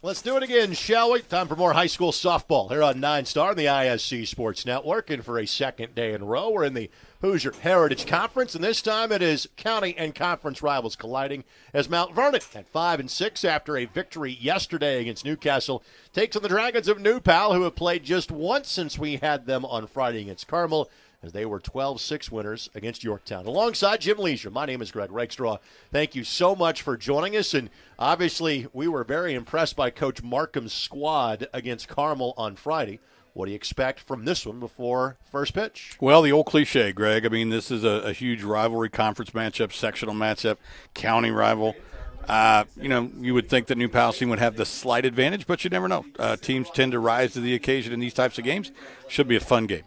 Let's do it again, shall we? Time for more high school softball here on 9 Star and the ISC Sports Network. And for a second day in a row, we're in the Hoosier Heritage Conference, and this time it is county and conference rivals colliding as Mount Vernon at 5-6 after a victory yesterday against Newcastle takes on the Dragons of New Pal, who have played just once since we had them on Friday against Carmel, as they were 12-6 winners against Yorktown. Alongside Jim Leisure, my name is Greg Rakestraw. Thank you so much for joining us, and obviously we were very impressed by Coach Markham's squad against Carmel on Friday. What do you expect from this one before first pitch? Well, the old cliche, Greg. I mean, this is a huge rivalry, conference matchup, sectional matchup, county rival. You would think that New Palestine would have the slight advantage, but you never know. Teams tend to rise to the occasion in these types of games. Should be a fun game.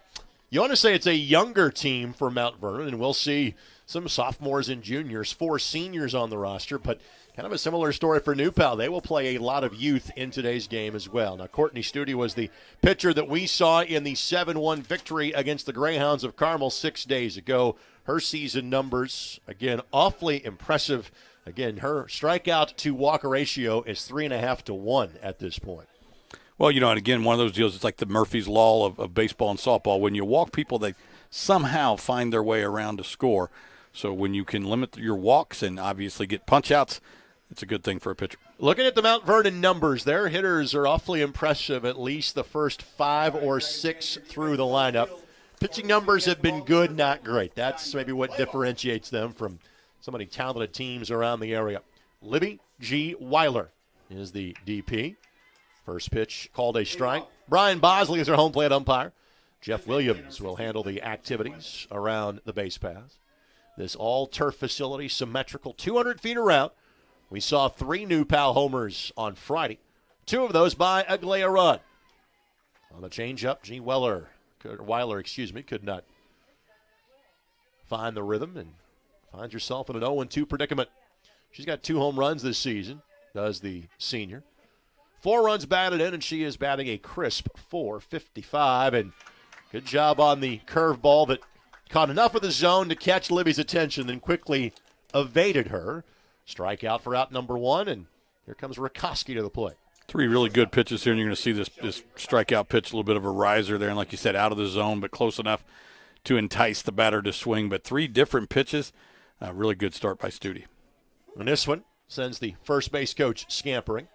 You want to say it's a younger team for Mount Vernon, and we'll see some sophomores and juniors, 4 seniors on the roster, but kind of a similar story for New Pal. They will play a lot of youth in today's game as well. Now, Courtney Studi was the pitcher that we saw in the 7-1 victory against the Greyhounds of Carmel 6 days ago. Her season numbers, again, awfully impressive. Again, her strikeout to walker ratio is 3.5 to 1 at this point. Well, and again, one of those deals, it's like the Murphy's Law of baseball and softball. When you walk people, they somehow find their way around to score. So when you can limit your walks and obviously get punch-outs, it's a good thing for a pitcher. Looking at the Mount Vernon numbers, their hitters are awfully impressive, at least the first 5 or 6 through the lineup. Pitching numbers have been good, not great. That's maybe what differentiates them from so many talented teams around the area. Libby G. Weiler is the DP. First pitch called a strike. Brian Bosley is our home plate umpire. Jeff Williams will handle the activities around the base paths. This all-turf facility, symmetrical, 200 feet around. We saw 3 New Pal homers on Friday. 2 of those by Aglaya Rudd. On the changeup, G. Weiler could not find the rhythm and finds herself in an 0-2 predicament. She's got 2 home runs this season, does the senior. 4 runs batted in, and she is batting a crisp .455. And good job on the curveball that caught enough of the zone to catch Libby's attention, then quickly evaded her. Strikeout for out number 1, and here comes Rakoski to the plate. 3 really good pitches here, and you're going to see this strikeout pitch, a little bit of a riser there, and like you said, out of the zone, but close enough to entice the batter to swing. But 3 different pitches, really good start by Studi. And this one sends the first base coach scampering.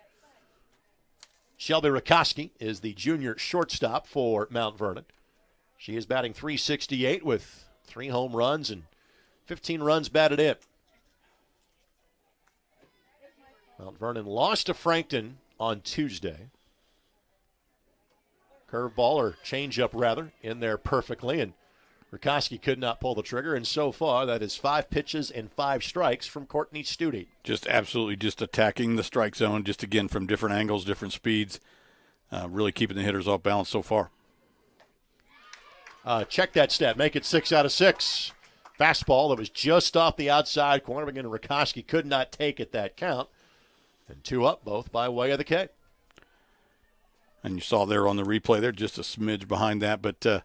Shelby Rakoski is the junior shortstop for Mount Vernon. She is batting .368 with 3 home runs and 15 runs batted in. Mount Vernon lost to Frankton on Tuesday. Curveball, or changeup rather, in there perfectly, and Rakoski could not pull the trigger, and so far that is 5 pitches and 5 strikes from Courtney Studi. Just absolutely just attacking the strike zone, just again from different angles, different speeds, really keeping the hitters off balance so far. Check that stat. Make it 6 out of 6. Fastball that was just off the outside corner. Again, Rakoski could not take it that count. And 2 up, both by way of the K. And you saw there on the replay, they're just a smidge behind that. But,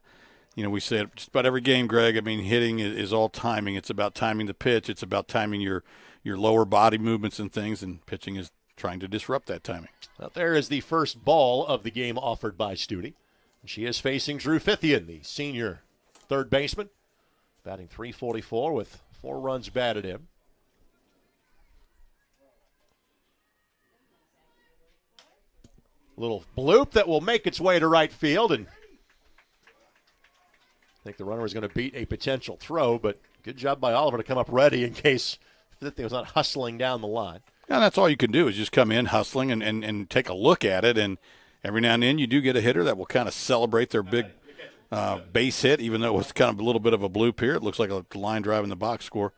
we said just about every game, Greg, I mean, hitting is all timing. It's about timing the pitch. It's about timing your lower body movements and things, and pitching is trying to disrupt that timing. Well, there is the first ball of the game offered by Studi. She is facing Drew Fithian, the senior third baseman, batting .344 with 4 runs batted in. Little bloop that will make its way to right field, and I think the runner is going to beat a potential throw, but good job by Oliver to come up ready in case Fithian was not hustling down the line. And that's all you can do is just come in hustling and take a look at it, and every now and then you do get a hitter that will kind of celebrate their big base hit, even though it was kind of a little bit of a bloop here. It looks like a line drive in the box score.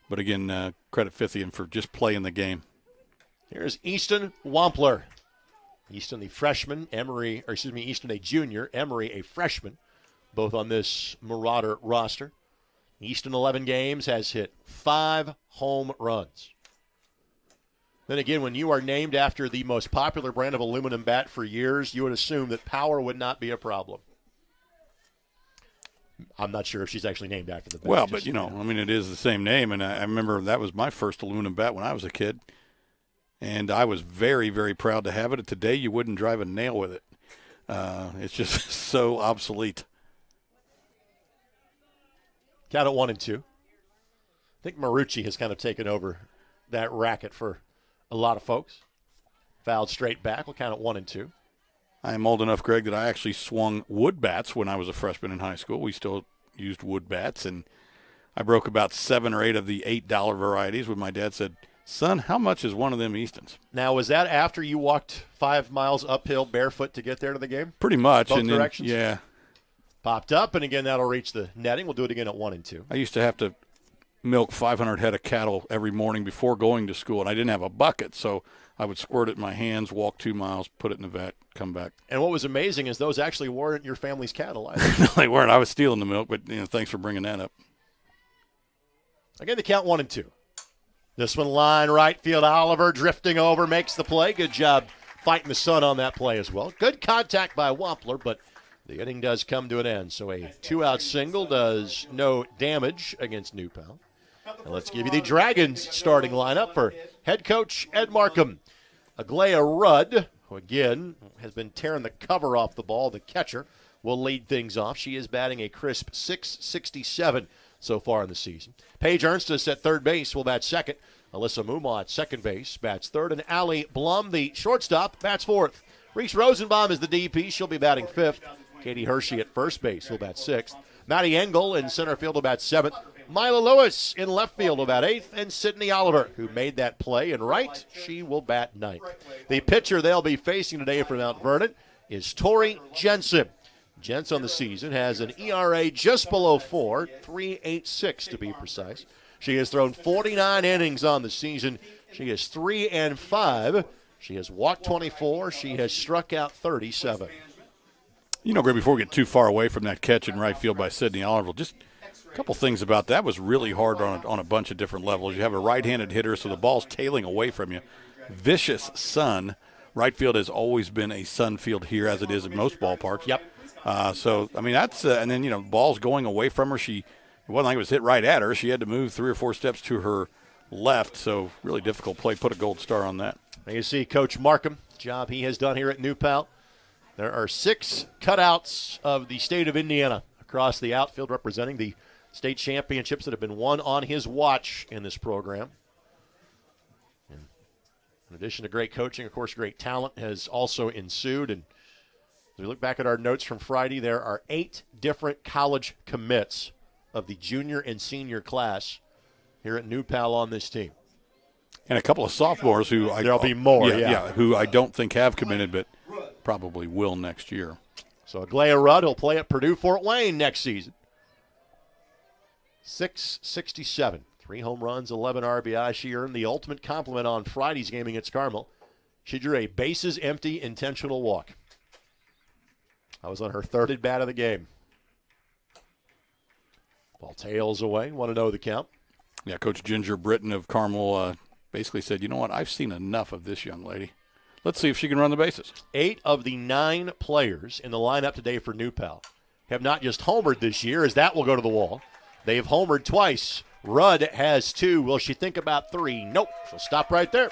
But again, credit Fithian for just playing the game. Here's Easton Wampler. Easton, the freshman, Easton, a junior, Emery, a freshman, both on this Marauder roster. Easton, 11 games, has hit 5 home runs. Then again, when you are named after the most popular brand of aluminum bat for years, you would assume that power would not be a problem. I'm not sure if she's actually named after the bat. Well, but, it is the same name, and I remember that was my first aluminum bat when I was a kid. And I was very, very proud to have it. Today, you wouldn't drive a nail with it. It's just so obsolete. Count at 1-2. I think Marucci has kind of taken over that racket for a lot of folks. Fouled straight back. We'll count at 1-2. I am old enough, Greg, that I actually swung wood bats when I was a freshman in high school. We still used wood bats, and I broke about 7 or 8 of the $8 varieties when my dad said, "Son, how much is one of them Eastons?" Now, was that after you walked 5 miles uphill barefoot to get there to the game? Pretty much. Both and directions? Then, yeah. Popped up, and again, that'll reach the netting. We'll do it again at 1-2. I used to have to milk 500 head of cattle every morning before going to school, and I didn't have a bucket, so I would squirt it in my hands, walk 2 miles, put it in the vat, come back. And what was amazing is those actually weren't your family's cattle either. No, they weren't. I was stealing the milk, but thanks for bringing that up. Again, the count 1-2. This one line right field. Oliver drifting over, makes the play. Good job fighting the sun on that play as well. Good contact by Wampler, but the inning does come to an end. So a 2-out single does no damage against New Pal. And let's give you the Dragons starting lineup for head coach Ed Markham. Aglaya Rudd, who again has been tearing the cover off the ball, the catcher, will lead things off. She is batting a crisp .667 so far in the season. Paige Ernstus at third base will bat second. Alyssa Mumma at second base bats third. And Allie Blum, the shortstop, bats fourth. Reese Rosenbaum is the DP. She'll be batting fifth. Katie Hershey at first base will bat sixth. Maddie Engel in center field will bat seventh. Mila Lewis in left field will bat eighth. And Sydney Oliver, who made that play in right, she will bat ninth. The pitcher they'll be facing today for Mount Vernon is Tori Jensen. Jensen on the season has an ERA just below 4, 3.86 to be precise. She has thrown 49 innings on the season. She is 3-5. She has walked 24. She has struck out 37. Greg, before we get too far away from that catch in right field by Sydney Oliver, just a couple things about that. Was really hard on a bunch of different levels. You have a right-handed hitter, so the ball's tailing away from you. Vicious sun. Right field has always been a sun field here, as it is in most ballparks. Yep. That's and then, ball's going away from her. It wasn't like it was hit right at her. She had to move 3 or 4 steps to her left, so really difficult play. Put a gold star on that. Now you see Coach Markham, job he has done here at New Pal. There are 6 cutouts of the state of Indiana across the outfield representing the state championships that have been won on his watch in this program. And in addition to great coaching, of course, great talent has also ensued. And as we look back at our notes from Friday, there are 8 different college commits of the junior and senior class here at New Pal on this team. And a couple of sophomores who there'll be more, who I don't think have committed, but probably will next year. So Aglaya Rudd will play at Purdue Fort Wayne next season. 667, 3 home runs, 11 RBI. She earned the ultimate compliment on Friday's game against Carmel. She drew a bases empty intentional walk. I was on her 3rd at bat of the game. Ball tails away. Want to know the count? Yeah, Coach Ginger Britton of Carmel basically said, you know what, I've seen enough of this young lady. Let's see if she can run the bases. 8 of the 9 players in the lineup today for New Pal have not just homered this year, as that will go to the wall. They have homered twice. Rudd has 2. Will she think about 3? Nope. She'll stop right there.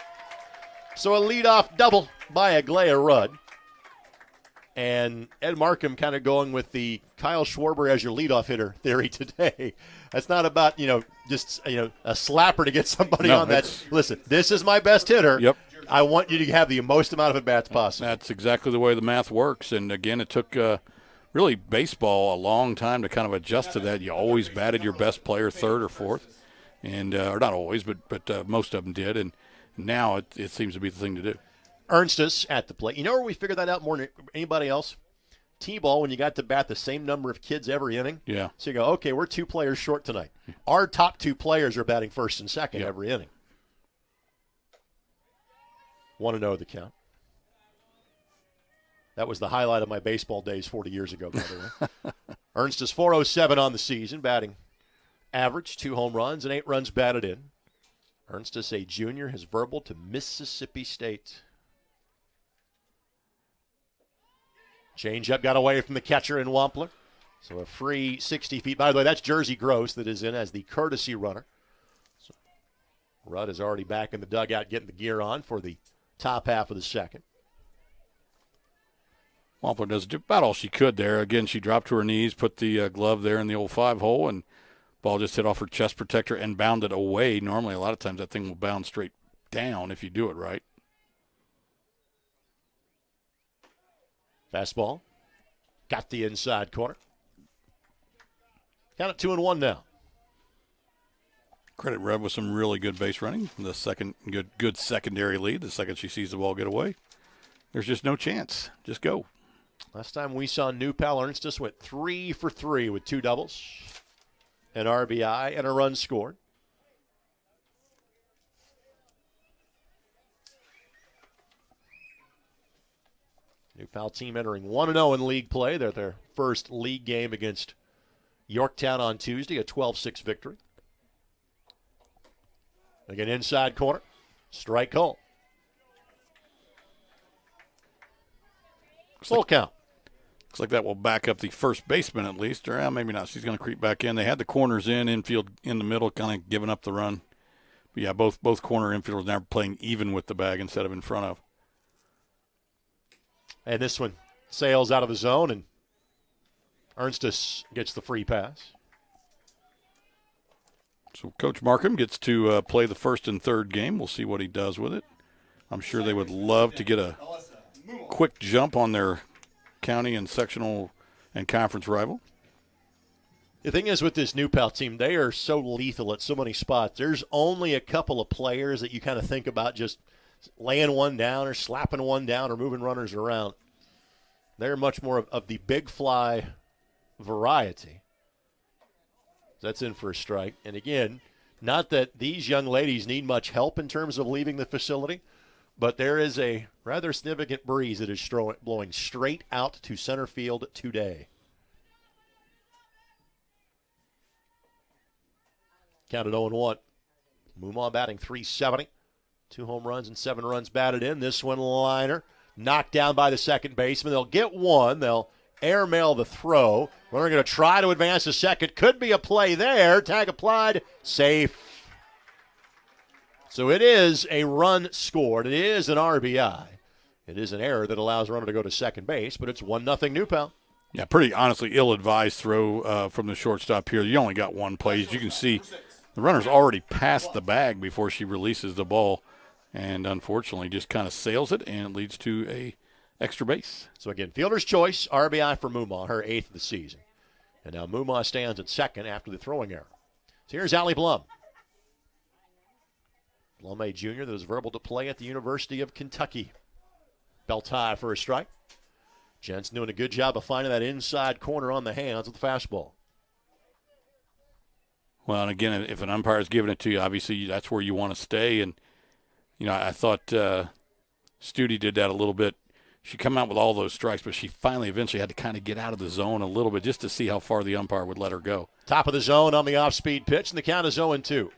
So a leadoff double by Aglaya Rudd. And Ed Markham kind of going with the Kyle Schwarber as your leadoff hitter theory today. That's not about, just, a slapper to get somebody on that. Listen, this is my best hitter. Yep. I want you to have the most amount of at-bats possible. That's exactly the way the math works. And, again, it took really baseball a long time to kind of adjust to that. You always batted your best player 3rd or 4th. And or not always, but most of them did. And now it seems to be the thing to do. Ernstus at the plate. You know where we figured that out more than anybody else? T-ball, when you got to bat the same number of kids every inning. Yeah. So you go, okay, we're 2 players short tonight. Our top 2 players are batting first and second every inning. Want to know the count? That was the highlight of my baseball days 40 years ago, by the way. Ernstus 407 on the season, batting average, 2 home runs and 8 runs batted in. Ernstus, a junior, has verbal to Mississippi State. Changeup got away from the catcher in Wampler. So a free 60 feet. By the way, that's Jersey Gross that is in as the courtesy runner. So Rudd is already back in the dugout getting the gear on for the top half of the second. Wampler does about all she could there. Again, she dropped to her knees, put the glove there in the old 5-hole, and ball just hit off her chest protector and bounded away. Normally, a lot of times that thing will bound straight down if you do it right. Fastball. Got the inside corner. Count it 2-1 now. Credit Rev with some really good base running. The second good secondary lead. The second she sees the ball get away, there's just no chance. Just go. Last time we saw New Pal, Ernstus went 3 for 3 with 2 doubles, an RBI, and a run scored. New Pal team entering 1-0 in league play. They're their first league game against Yorktown on Tuesday, a 12-6 victory. Again, inside corner. Strike call. Full count. Looks like that will back up the first baseman at least. Or maybe not. She's going to creep back in. They had the corners infield in the middle, kind of giving up the run. But yeah, both corner infielders now playing even with the bag instead of in front of. And this one sails out of the zone, and Ernstus gets the free pass. So Coach Markham gets to play the first and third game. We'll see what he does with it. I'm sure they would love to get a quick jump on their county and sectional and conference rival. The thing is with this New Pal team, they are so lethal at so many spots. There's only a couple of players that you kind of think about just laying one down or slapping one down or moving runners around. They're much more of the big fly variety. That's in for a strike. And again, not that these young ladies need much help in terms of leaving the facility, but there is a rather significant breeze that is blowing straight out to center field today. Counted 0-1. Mumma batting .370. 2 home runs and 7 runs batted in. This one liner knocked down by the second baseman. They'll get one. They'll airmail the throw. Runner going to try to advance to second. Could be a play there. Tag applied. Safe. So it is a run scored. It is an RBI. It is an error that allows the runner to go to second base, but it's 1-0 New Pal. Yeah, pretty honestly ill-advised throw from the shortstop here. You only got one play. As you can see, the runner's already past the bag before she releases the ball, and unfortunately just kind of sails it, and it leads to a extra base. So again, fielder's choice, RBI for Mumma, her 8th of the season. And now Mumma stands at second after the throwing error. So here's Allie Blum. Blum, a junior that is verbal to play at the University of Kentucky. Belt high for a strike. Jensen doing a good job of finding that inside corner on the hands with the fastball. Well, and again, if an umpire is giving it to you, obviously that's where you want to stay. And, you know, I thought Studi did that a little bit. She come out with all those strikes, but she finally eventually had to kind of get out of the zone a little bit just to see how far the umpire would let her go. Top of the zone on the off-speed pitch, and the count is 0-2.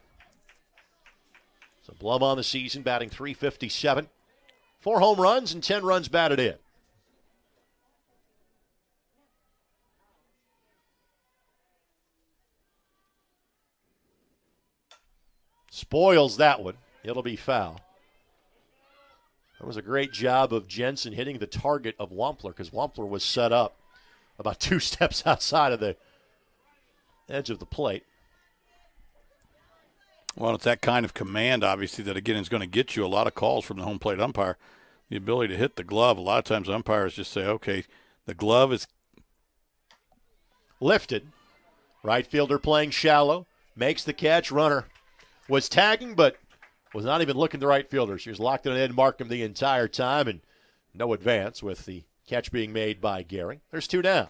So Blum on the season, batting .357. 4 home runs and 10 runs batted in. Spoils that one. It'll be foul. That was a great job of Jensen hitting the target of Wampler because Wampler was set up about 2 steps outside of the edge of the plate. Well, it's that kind of command, obviously, that, again, is going to get you a lot of calls from the home plate umpire. The ability to hit the glove. A lot of times umpires just say, okay, the glove is lifted. Right fielder playing shallow. Makes the catch. Runner was tagging, but was not even looking the right fielder. She was locked in Ed Markham the entire time, and no advance with the catch being made by Gary. There's 2 down.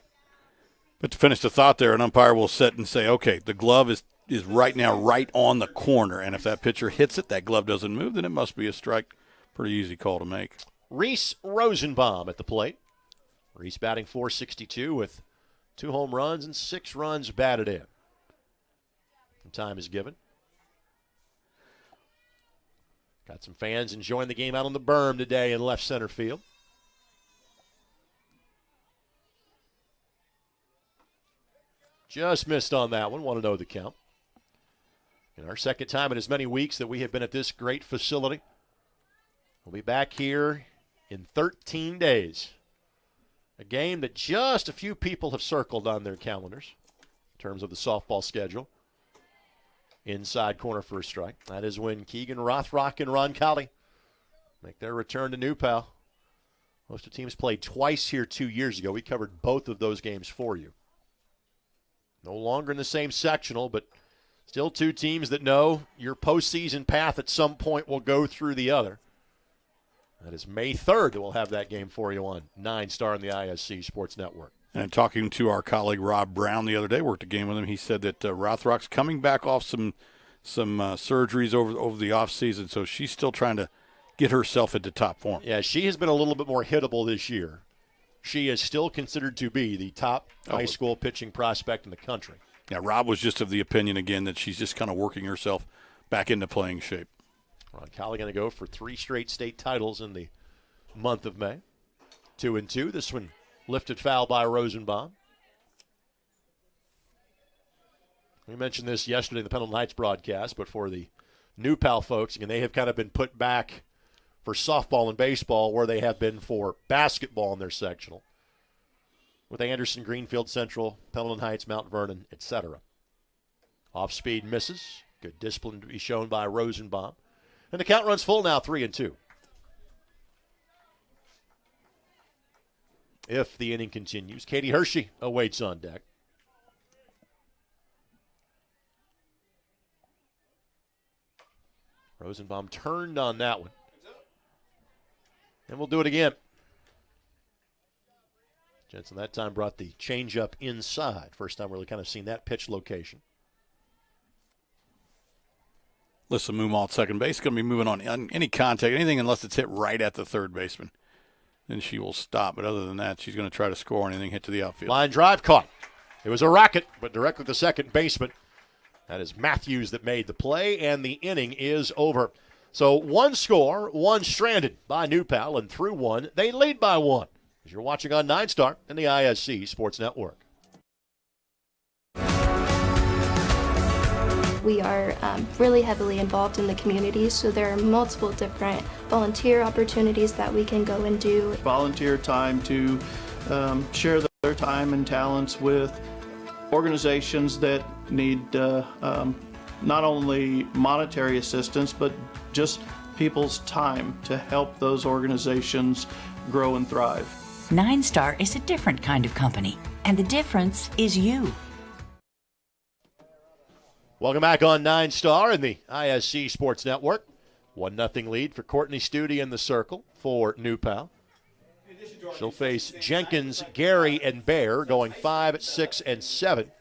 But to finish the thought there, an umpire will sit and say, okay, the glove is right now right on the corner, and if that pitcher hits it, that glove doesn't move, then it must be a strike. Pretty easy call to make. Reese Rosenbaum at the plate. Reese batting .462 with 2 home runs and 6 runs batted in. And time is given. Got some fans enjoying the game out on the berm today in left center field. Just missed on that one. Want to know the count. In our second time in as many weeks that we have been at this great facility. We'll be back here in 13 days. A game that just a few people have circled on their calendars in terms of the softball schedule. Inside corner first strike. That is when Keegan Rothrock and Ron Colley make their return to New Pal. Most of the teams played twice here 2 years ago. We covered both of those games for you. No longer in the same sectional, but still two teams that know your postseason path at some point will go through the other. That is May 3rd that we'll have that game for you on 9 Star on the ISC Sports Network. And talking to our colleague Rob Brown the other day, worked a game with him, he said that Rothrock's coming back off some surgeries over the offseason, so she's still trying to get herself into top form. Yeah, she has been a little bit more hittable this year. She is still considered to be the top high school pitching prospect in the country. Yeah, Rob was just of the opinion, again, that she's just kind of working herself back into playing shape. Ron Colley going to go for 3 straight state titles in the month of May. 2-2. This one lifted foul by Rosenbaum. We mentioned this yesterday in the Pendleton Heights broadcast, but for the New Pal folks, again, they have kind of been put back for softball and baseball where they have been for basketball in their sectional. With Anderson, Greenfield Central, Pendleton Heights, Mount Vernon, etc. Off speed misses. Good discipline to be shown by Rosenbaum. And the count runs full now, 3-2. If the inning continues, Katie Hershey awaits on deck. Rosenbaum turned on that one. And we'll do it again. Jensen that time brought the changeup inside. First time really kind of seen that pitch location. Listen, Moomaw at second base, going to be moving on any contact, anything unless it's hit right at the third baseman. Then she will stop. But other than that, she's going to try to score anything hit to the outfield. Line drive caught. It was a rocket, but directly to second baseman. That is Matthews that made the play, and the inning is over. So 1 score, 1 stranded by New Pal, and through 1, they lead by 1. As you're watching on 9 Star and the ISC Sports Network. We are really heavily involved in the community, so there are multiple different volunteer opportunities that we can go and do. Volunteer time to share their time and talents with organizations that need not only monetary assistance, but just people's time to help those organizations grow and thrive. 9 Star is a different kind of company, and the difference is you. Welcome back on 9 Star and the ISC Sports Network. 1-0 lead for Courtney Studi in the circle for New Pal. She'll face Jenkins, Gary, and Bear going 5, 6, and 7.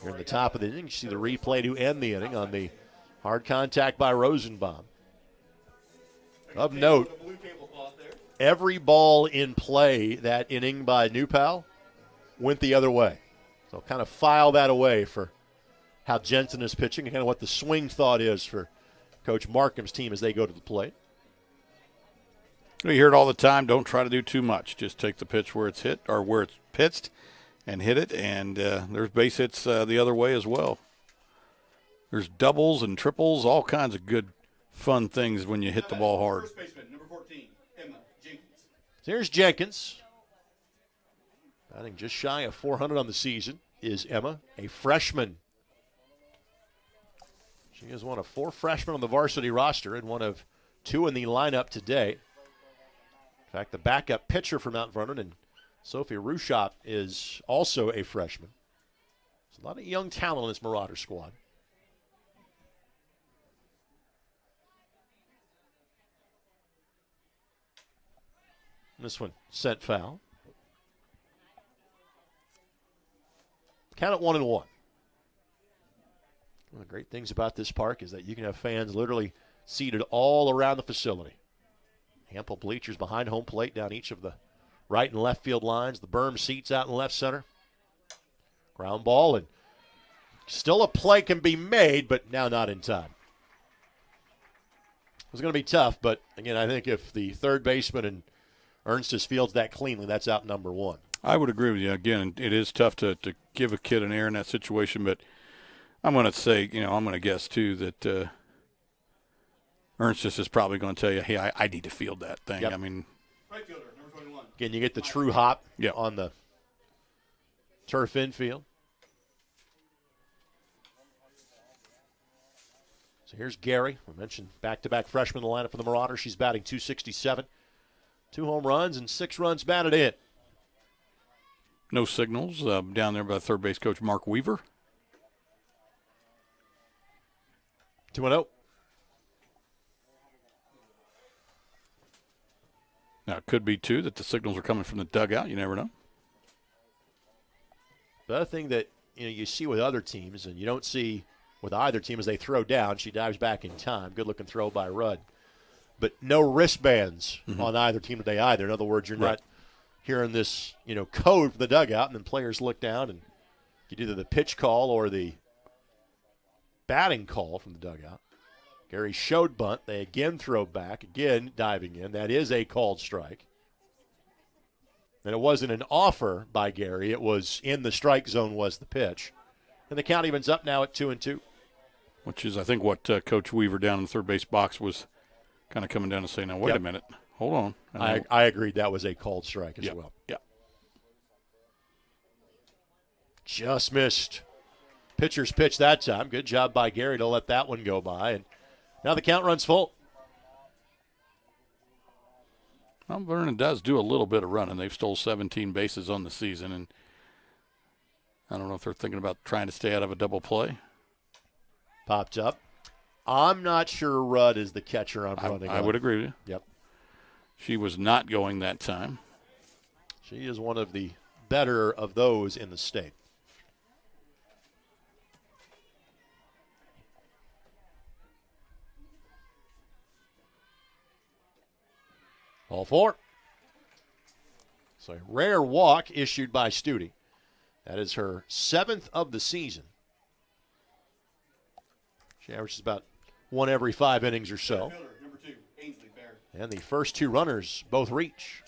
Here in the top of the inning, you see the replay to end the inning on the hard contact by Rosenbaum. Of note, every ball in play that inning by New Pal went the other way. So kind of file that away for how Jensen is pitching and kind of what the swing thought is for Coach Markham's team as they go to the plate. We hear it all the time. Don't try to do too much. Just take the pitch where it's hit or where it's pitched and hit it. And there's base hits the other way as well. There's doubles and triples, all kinds of good, fun things when you hit the ball hard. First baseman, number 14, Emma Jenkins. So here's Jenkins. I think just shy of 400 on the season is Emma, a freshman. She is one of 4 freshmen on the varsity roster and one of 2 in the lineup today. In fact, the backup pitcher for Mount Vernon and Sophie Rushop is also a freshman. There's a lot of young talent in this Marauder squad. This one sent foul. Count it 1-1. One of the great things about this park is that you can have fans literally seated all around the facility. Ample bleachers behind home plate down each of the right and left field lines. The berm seats out in left center. Ground ball, and still a play can be made, but now not in time. It was going to be tough, but again, I think if the third baseman and Ernstis fields that cleanly, that's out number 1. I would agree with you. Again, it is tough to give a kid an error in that situation, but I'm going to say, I'm going to guess too that Ernst is probably going to tell you, hey, I need to field that thing. Yep. I mean, Right fielder, number 21. Again, you get the true hop Yep. on the turf infield. So here's Gary. We mentioned back-to-back freshman in the lineup for the Marauders. She's batting .267. 2 home runs and 6 runs batted in. no signals down there by third base coach Mark Weaver. 2-0. Now, it could be, too, that the signals are coming from the dugout. You never know. The other thing that you see with other teams, and you don't see with either team, is they throw down. She dives back in time. Good-looking throw by Rudd. But no wristbands on either team today either. In other words, you're not hearing this, code from the dugout, and then players look down and get either the pitch call or the batting call from the dugout. Gary showed bunt. They again throw back, again diving in. That is a called strike. And it wasn't an offer by Gary. It was in the strike zone was the pitch. And the count evens up now at 2-2. Which is, I think, what Coach Weaver down in the third base box was kind of coming down and saying, now, wait a minute. Hold on. I agreed that was a called strike as well. Yeah. Just missed. Pitcher's pitch that time. Good job by Gary to let that one go by. And now the count runs full. Well, Vernon does do a little bit of running. They've stole 17 bases on the season, and I don't know if they're thinking about trying to stay out of a double play. Popped up. I'm not sure Rudd is the catcher I'm running I on. would agree with you. Yep. She was not going that time. She is one of the better of those in the state. All 4. So a rare walk issued by Studi. That is her 7th of the season. She averages about 1 every 5 innings or so. Fielder, number 2, Ainsley Bear. And the first 2 runners both reach.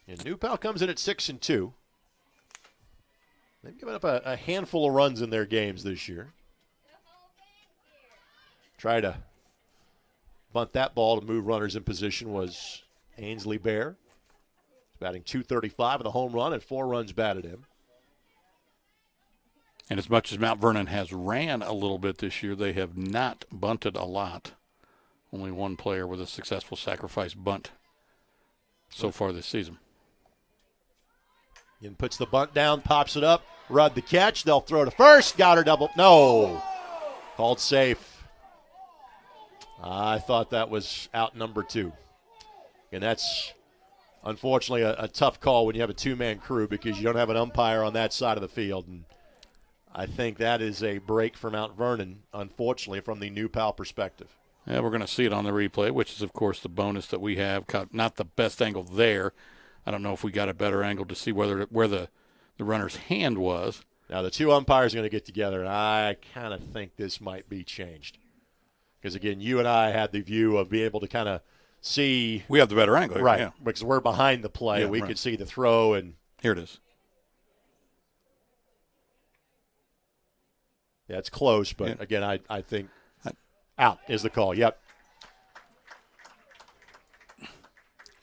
And New Pal comes in at 6-2. They've given up a handful of runs in their games this year. Try to bunt that ball to move runners in position was Ainsley Bear. He's batting .235 with a home run and 4 runs batted in. And as much as Mount Vernon has ran a little bit this year, they have not bunted a lot. Only 1 player with a successful sacrifice bunt so far this season. And puts the bunt down, pops it up. Rudd the catch. They'll throw to first. Got her double. No. Called safe. I thought that was out number 2. And that's unfortunately a tough call when you have a 2-man crew because you don't have an umpire on that side of the field. And I think that is a break for Mount Vernon, unfortunately, from the New Pal perspective. Yeah, we're going to see it on the replay, which is, of course, the bonus that we have. Not the best angle there. I don't know if we got a better angle to see where the runner's hand was. Now, the 2 umpires are going to get together, and I kind of think this might be changed. Because, again, you and I had the view of being able to kind of see. We have the better angle. Right, Yeah. because we're behind the play. Yeah, we right. could see the throw. And Here it is. yeah, it's close, but, again, I think out is the call. Yep.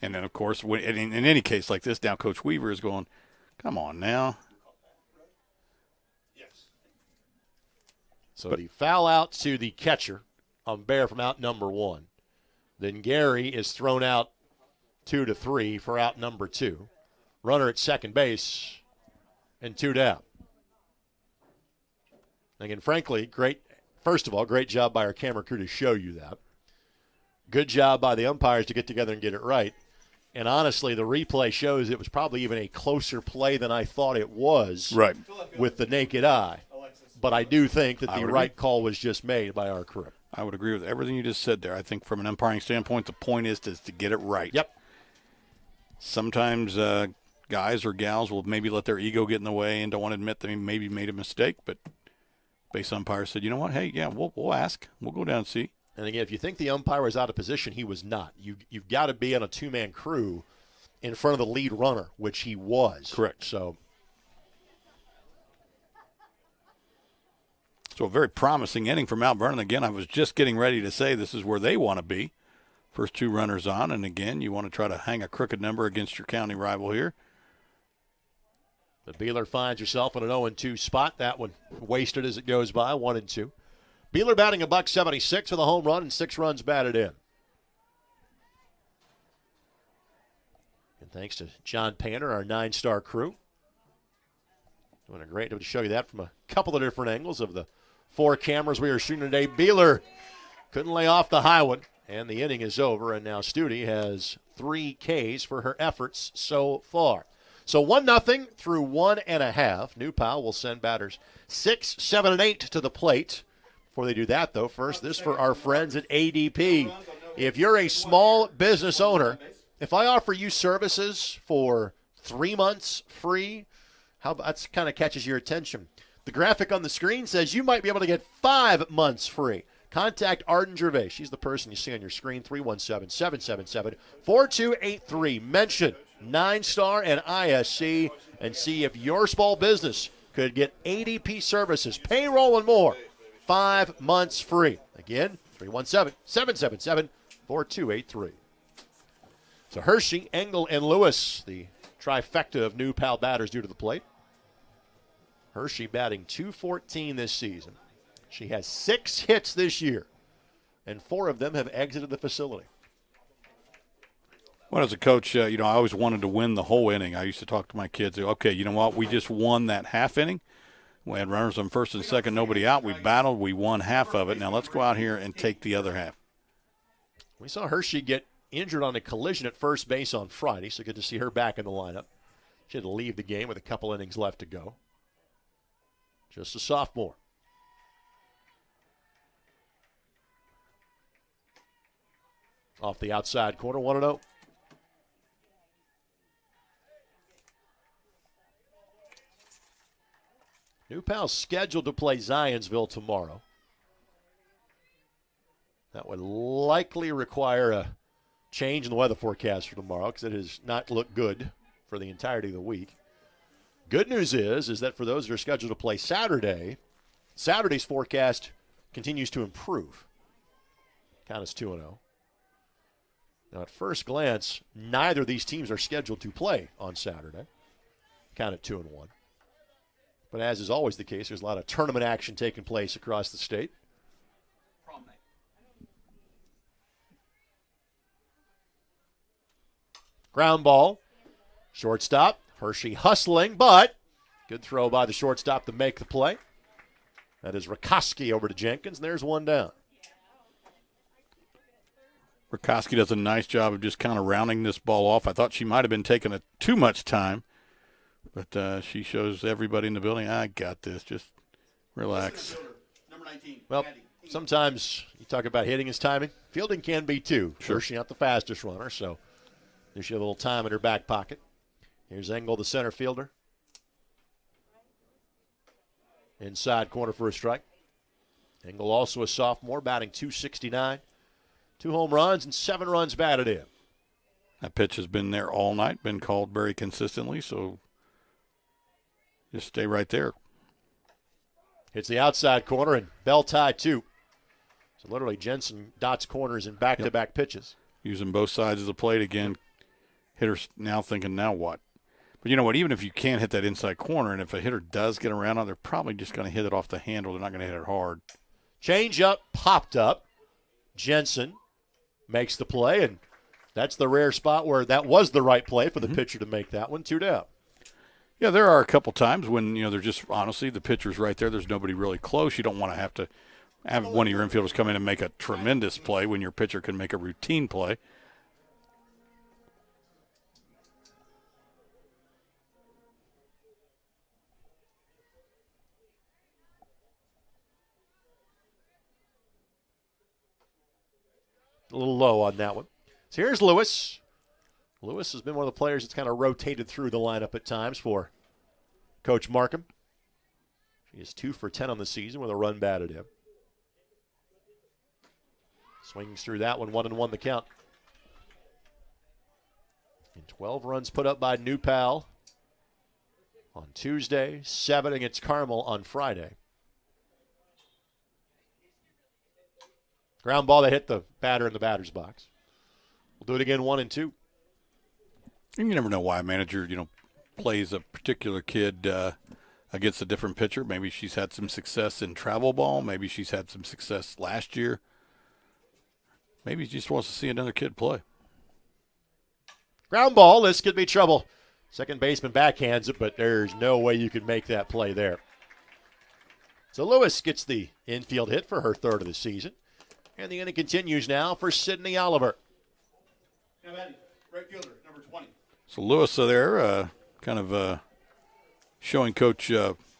And then, of course, in any case like this, now Coach Weaver is going, come on now. Yes. So the foul out to the catcher on Bear from out number 1. Then Gary is thrown out 2-3 for out number 2. Runner at second base and 2 down. Again, frankly, first of all, great job by our camera crew to show you that. Good job by the umpires to get together and get it right. And honestly, the replay shows it was probably even a closer play than I thought it was Right. with the naked eye. But I do think that I the would right agree. call was just made by our crew. I would agree with everything you just said there. I think from an umpiring standpoint, the point is to get it right. Yep. Sometimes guys or gals will maybe let their ego get in the way and don't want to admit they maybe made a mistake, but base umpire said, you know what, hey, yeah, we'll ask. We'll go down and see. And again, if you think the umpire was out of position, he was not. You've got to be on a 2-man crew in front of the lead runner, which he was. Correct. So So a very promising inning for Mount Vernon. Again, I was just getting ready to say this is where they want to be. First 2 runners on, and again, you want to try to hang a crooked number against your county rival here. But Beeler finds herself in an 0-2 spot. That one wasted as it goes by, 1-2. Beeler batting a .176 with a home run and 6 runs batted in. And thanks to John Painter, our 9-star crew. Doing a great job to show you that from a couple of different angles of the 4 cameras we are shooting today. Beeler couldn't lay off the high one, and the inning is over, and now Studi has 3 Ks for her efforts so far. So 1-0 through 1.5. New Pal will send batters 6, 7, and 8 to the plate. Before they do that, though, first, this for our friends at ADP. If you're a small business owner, if I offer you services for 3 months free, that kind of catches your attention. The graphic on the screen says you might be able to get 5 months free. Contact Arden Gervais. She's the person you see on your screen, 317-777-4283. Mention 9-star and ISC and see if your small business could get ADP services, payroll, and more. 5 months free. Again, 317-777-4283. So Hershey, Engel, and Lewis, the trifecta of New Pal batters due to the plate. Hershey batting .214 this season. She has 6 hits this year, and 4 of them have exited the facility. Well, as a coach, I always wanted to win the whole inning. I used to talk to my kids, okay, you know what, we just won that half inning. We had runners on first and second, nobody out. We battled, we won half of it. Now let's go out here and take the other half. We saw Hershey get injured on a collision at first base on Friday, so good to see her back in the lineup. She had to leave the game with a couple innings left to go. Just a sophomore. Off the outside corner, 1-0. New Pal's scheduled to play Zionsville tomorrow. That would likely require a change in the weather forecast for tomorrow because it has not looked good for the entirety of the week. Good news is that for those that are scheduled to play Saturday, Saturday's forecast continues to improve. Count is 2-0. Now, at first glance, neither of these teams are scheduled to play on Saturday. Count at 2-1. But as is always the case, there's a lot of tournament action taking place across the state. Ground ball. Shortstop. Hershey hustling, but good throw by the shortstop to make the play. That is Rakoski over to Jenkins, and there's one down. Rakoski does a nice job of just kind of rounding this ball off. I thought she might have been taking too much time, but she shows everybody in the building, I got this. Just relax. Number 19. Well, sometimes you talk about hitting his timing. Fielding can be too. Sure. She's not the fastest runner, so there's a little time in her back pocket. Here's Engel, the center fielder. Inside corner for a strike. Engel, also a sophomore, batting .269. 2 home runs and 7 runs batted in. That pitch has been there all night, been called very consistently, so just stay right there. Hits the outside corner, and Bell tied 2. So literally Jensen dots corners in back-to-back pitches. Using both sides of the plate again. Hitter's now thinking, now what? But you know what? Even if you can't hit that inside corner, and if a hitter does get around on, they're probably just going to hit it off the handle. They're not going to hit it hard. Change up, popped up. Jensen makes the play, and that's the rare spot where that was the right play for the pitcher to make that one. 2 down. Yeah, there are a couple times when, they're just, honestly, the pitcher's right there. There's nobody really close. You don't want to have one of your infielders come in and make a tremendous play when your pitcher can make a routine play. A little low on that one. So here's Lewis. Lewis has been one of the players that's kind of rotated through the lineup at times for Coach Markham. She is 2 for 10 on the season with a run batted in. Swings through that one, 1-1 the count. And 12 runs put up by New Pal on Tuesday, 7 against Carmel on Friday. Ground ball that hit the batter in the batter's box. We'll do it again, 1-2. And you never know why a manager, plays a particular kid against a different pitcher. Maybe she's had some success in travel ball. Maybe she's had some success last year. Maybe she just wants to see another kid play. Ground ball, this could be trouble. Second baseman backhands it, but there's no way you could make that play there. So Lewis gets the infield hit for her third of the season. And the inning continues now for Sydney Oliver. Now batting, right fielder, number 20. So Lewis there kind of showing Coach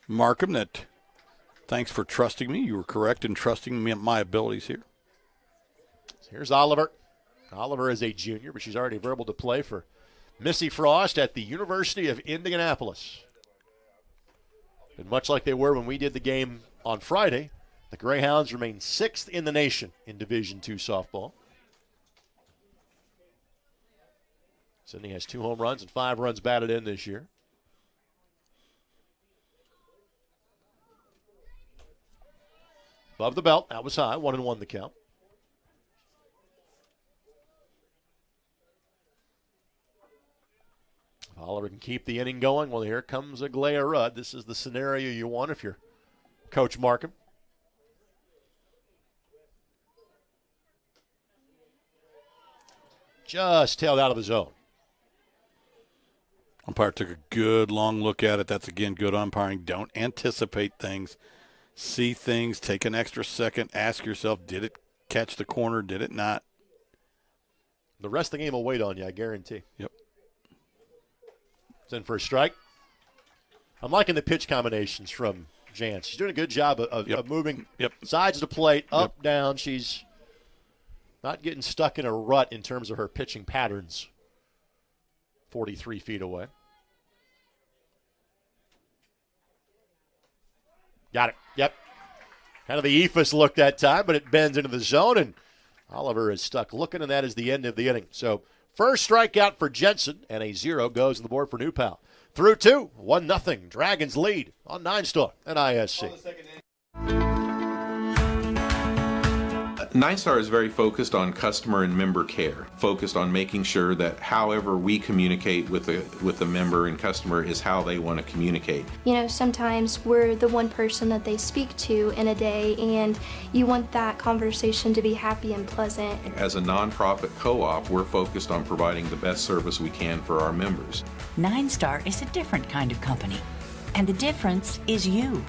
Markham that thanks for trusting me. You were correct in trusting me in my abilities here. So here's Oliver. Oliver is a junior, but she's already verbal to play for Missy Frost at the University of Indianapolis. And much like they were when we did the game on Friday, the Greyhounds remain 6th in the nation in Division II softball. Sydney has 2 home runs and 5 runs batted in this year. Above the belt, that was high, 1-1 the count. Oliver can keep the inning going. Well, here comes Aglaya Rudd. This is the scenario you want if you're Coach Markham. Just tailed out of the zone. Umpire took a good long look at it. That's, again, good umpiring. Don't anticipate things. See things. Take an extra second. Ask yourself, did it catch the corner? Did it not? The rest of the game will wait on you, I guarantee. Yep. It's in for a strike. I'm liking the pitch combinations from Jan. She's doing a good job of moving sides of the plate, up, down. She's not getting stuck in a rut in terms of her pitching patterns. 43 feet away. Got it. Yep. Kind of the eephus look that time, but it bends into the zone, and Oliver is stuck looking, and that is the end of the inning. So first strikeout for Jensen, and a 0 goes on the board for New Pal. Through 2, 1-0. Dragons lead on 9-star and ISC. 9-Star is very focused on customer and member care, focused on making sure that however we communicate with the member and customer is how they want to communicate. You know, sometimes we're the one person that they speak to in a day, and you want that conversation to be happy and pleasant. As a nonprofit co-op, we're focused on providing the best service we can for our members. 9-Star is a different kind of company, and the difference is you.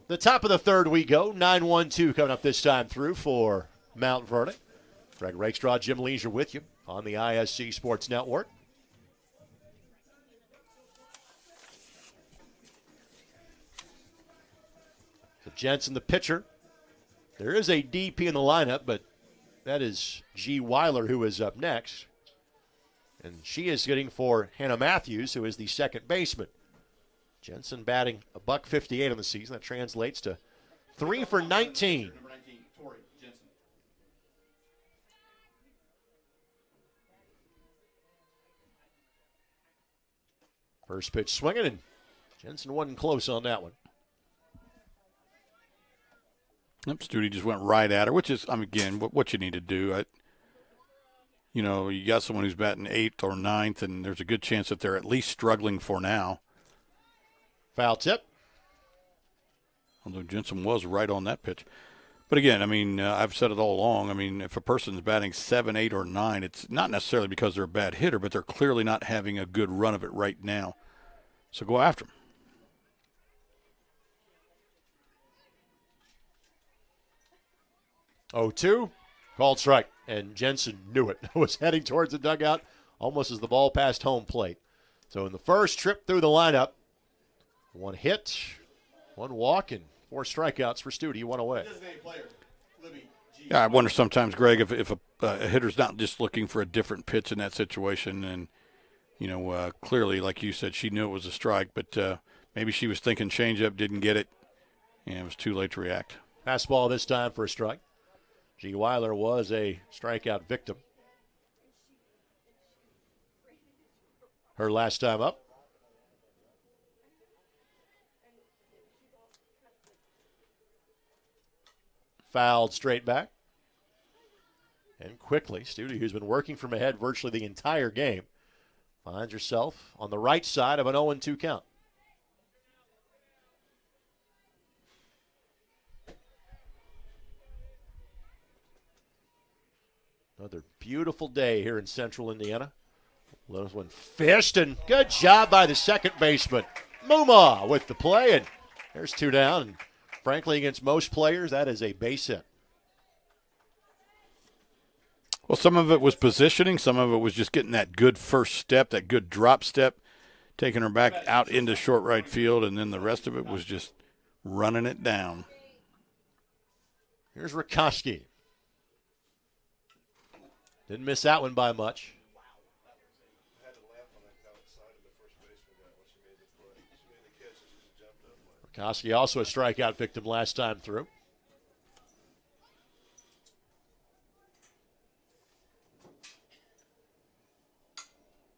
The top of the third we go. 9-1-2 coming up this time through for Mount Vernon. Greg Rakestraw, Jim Leisure with you on the ISC Sports Network. So Jensen, the pitcher. There is a DP in the lineup, but that is G. Weiler, who is up next. And she is hitting for Hannah Matthews, who is the second baseman. Jensen batting $158 on the season. That translates to 3 for 19. Number 19, Tori Jensen. First pitch swinging, and Jensen wasn't close on that one. Yep, Studi just went right at her, which is, again, what you need to do. You got someone who's batting 8th or 9th, and there's a good chance that they're at least struggling for now. Foul tip. Although Jensen was right on that pitch. But again, I've said it all along. If a person's batting 7, 8, or 9, it's not necessarily because they're a bad hitter, but they're clearly not having a good run of it right now. So go after them. Oh, 2, called strike, and Jensen knew it. Was heading towards the dugout almost as the ball passed home plate. So in the first trip through the lineup, 1 hit, 1 walk, and 4 strikeouts for Studi, 1 away. Designated player, Libby G. Yeah, I wonder sometimes, Greg, if a hitter's not just looking for a different pitch in that situation. And, clearly, like you said, she knew it was a strike, but maybe she was thinking changeup, didn't get it, and it was too late to react. Fastball this time for a strike. G. Weiler was a strikeout victim. Her last time up. fouled straight back. And quickly, Studi, who's been working from ahead virtually the entire game, finds herself on the right side of an 0-2 count. Another beautiful day here in central Indiana. This one fished, and good job by the second baseman. Muma with the play, and there's 2 down. And frankly, against most players, that is a base hit. Well, some of it was positioning. Some of it was just getting that good first step, that good drop step, taking her back out into short right field, and then the rest of it was just running it down. Here's Rakoski. Didn't miss that one by much. Rakoski also a strikeout victim last time through.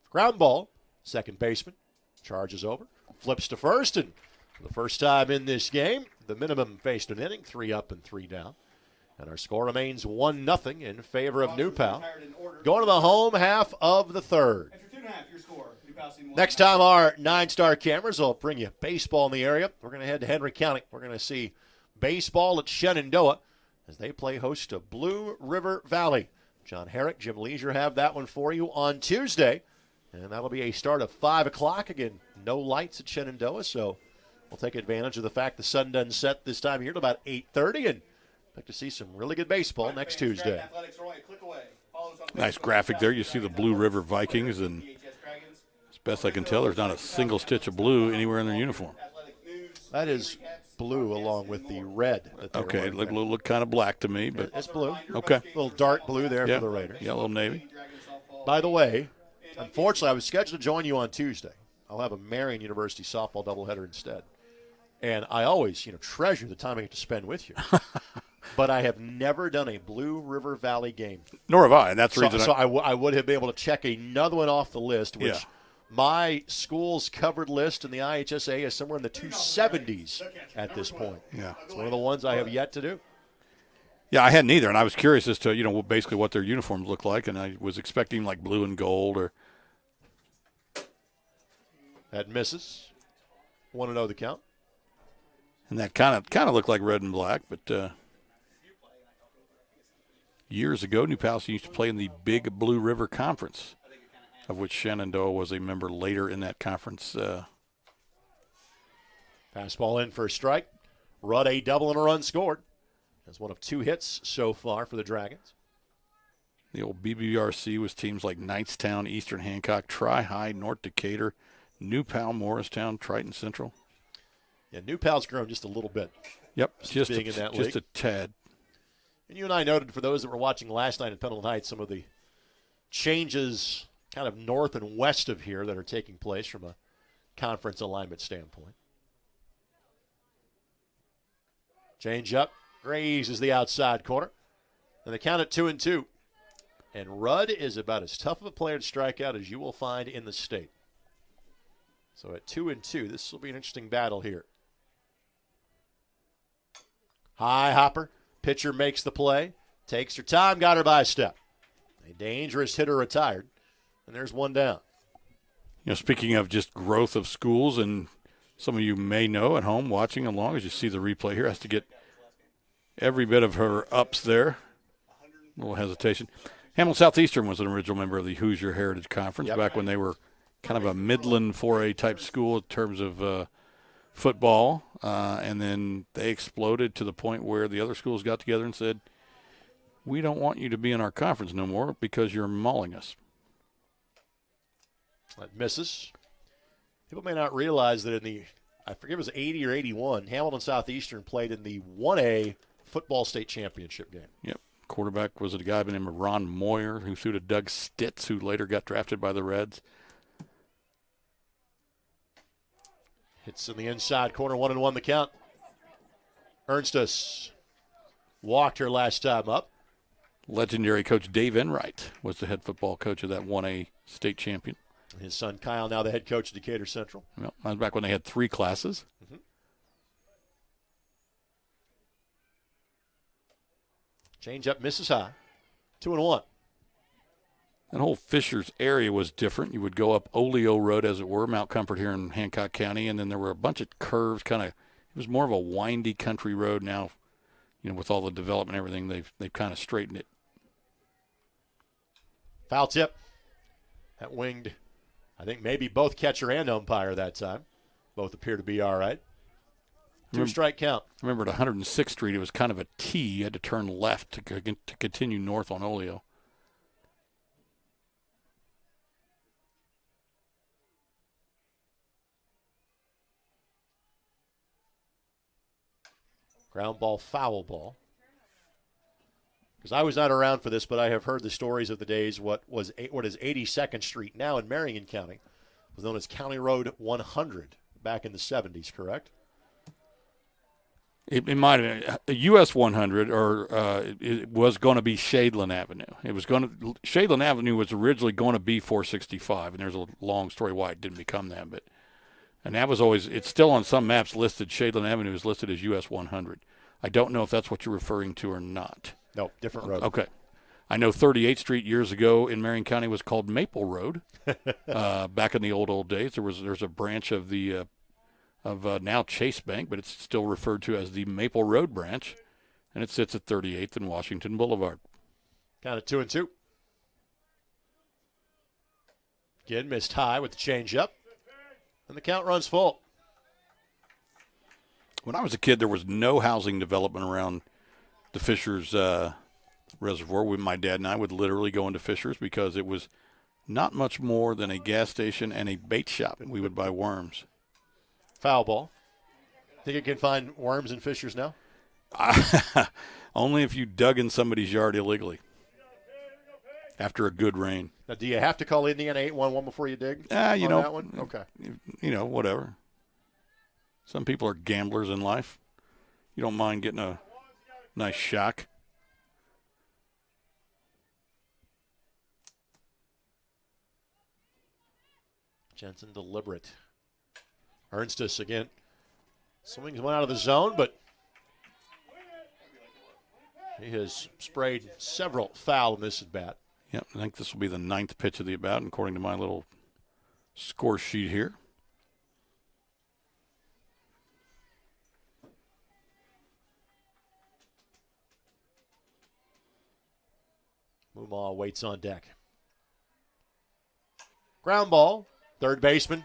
Ground ball, second baseman charges over, flips to first, and for the first time in this game, the minimum faced an inning, 3 up and 3 down. And our score remains 1-0 in favor of New Pal. Going to the home half of the third. Next time, our 9-star cameras will bring you baseball in the area. We're going to head to Henry County. We're going to see baseball at Shenandoah as they play host to Blue River Valley. John Herrick, Jim Leisure have that one for you on Tuesday. And that'll be a start of 5 o'clock. Again, no lights at Shenandoah, so we'll take advantage of the fact the sun doesn't set this time of year till about 8:30, and expect to see some really good baseball next Tuesday. Nice graphic there. You see the Blue River Vikings, and as best I can tell, there's not a single stitch of blue anywhere in their uniform. That is blue along with the red. Okay, look kind of black to me, but it's blue. Okay, A little dark blue there for the Raiders. Yeah, a little navy. By the way, unfortunately, I was scheduled to join you on Tuesday. I'll have a Marion University softball doubleheader instead. And I always, treasure the time I get to spend with you. But I have never done a Blue River Valley game. Nor have I, and that's the reason. So I would have been able to check another one off the list, which my school's covered list in the IHSAA is somewhere in the 270s at this point. Yeah. It's one of the ones I have yet to do. Yeah, I hadn't either, and I was curious as to, basically what their uniforms look like, and I was expecting like blue and gold or. That misses. 1-0 the count. And that kind of looked like red and black, but years ago, New Palestine used to play in the Big Blue River Conference, of which Shenandoah was a member later in that conference. Fastball in for a strike. Rudd a double and a run scored. That's one of 2 hits so far for the Dragons. The old BBRC was teams like Knightstown, Eastern Hancock, Tri-High, North Decatur, New Pal, Morristown, Triton Central. Yeah, New Pal's grown just a little bit. Yep, just being in that league. Just a tad. And you and I noted, for those that were watching last night in Pendleton Heights, some of the changes kind of north and west of here that are taking place from a conference alignment standpoint. Change up. Grazes the outside corner. And they count at 2-2. And Rudd is about as tough of a player to strike out as you will find in the state. So at 2-2, this will be an interesting battle here. High hopper. Pitcher makes the play. Takes her time. Got her by a step. A dangerous hitter retired. And there's 1 down. Speaking of just growth of schools, and some of you may know at home watching along as you see the replay here, has to get every bit of her ups there. A little hesitation. Hamilton Southeastern was an original member of the Hoosier Heritage Conference back when they were kind of a Midland 4A type school in terms of football. And then they exploded to the point where the other schools got together and said, we don't want you to be in our conference no more because you're mauling us. That misses. People may not realize that in the, I forget it was 80 or 81, Hamilton Southeastern played in the 1A football state championship game. Yep. Quarterback was a guy by the name of Ron Moyer, who suited Doug Stitz, who later got drafted by the Reds. Hits in the inside corner, 1-1 the count. Ernstus walked her last time up. Legendary coach Dave Enright was the head football coach of that 1A state champion. His son Kyle, now the head coach of Decatur Central. Well, that was back when they had 3 classes. Change up misses high. 2-1. That whole Fishers area was different. You would go up Oleo Road, as it were, Mount Comfort here in Hancock County, and then there were a bunch of curves, it was more of a windy country road. Now, with all the development and everything, they've kind of straightened it. Foul tip. That winged, I think maybe both catcher and umpire that time. Both appear to be all right. 2-strike count. Remember at 106th Street, it was kind of a T. You had to turn left to continue north on Oleo. Ground ball, foul ball. Because I was not around for this, but I have heard the stories of the days what is 82nd Street now in Marion County was known as County Road 100 back in the 70s, correct? It might have been US 100, or it was going to be Shadeland Avenue. Shadeland Avenue was originally going to be 465, and there's a long story why it didn't become that. And that was always, it's still on some maps listed, Shadeland Avenue is listed as US 100. I don't know if that's what you're referring to or not. No, different road. Okay. I know 38th Street years ago in Marion County was called Maple Road. Back in the old days, there's a branch of the now Chase Bank, but it's still referred to as the Maple Road branch, and it sits at 38th and Washington Boulevard. Count of 2-2. Again, missed high with the changeup, and the count runs full. When I was a kid, there was no housing development around the Fishers Reservoir. My dad and I would literally go into Fishers because it was not much more than a gas station and a bait shop. We would buy worms. Foul ball. Think you can find worms in Fishers now? Only if you dug in somebody's yard illegally after a good rain. Now, do you have to call Indiana 811 before you dig? That one? Okay. Whatever. Some people are gamblers in life. You don't mind getting a nice shock. Jensen deliberate. Ernstus again. Swings one out of the zone, but he has sprayed several foul in this at bat. Yep, I think this will be the 9th pitch of the at bat, according to my little score sheet here. Mumaw waits on deck. Ground ball. Third baseman.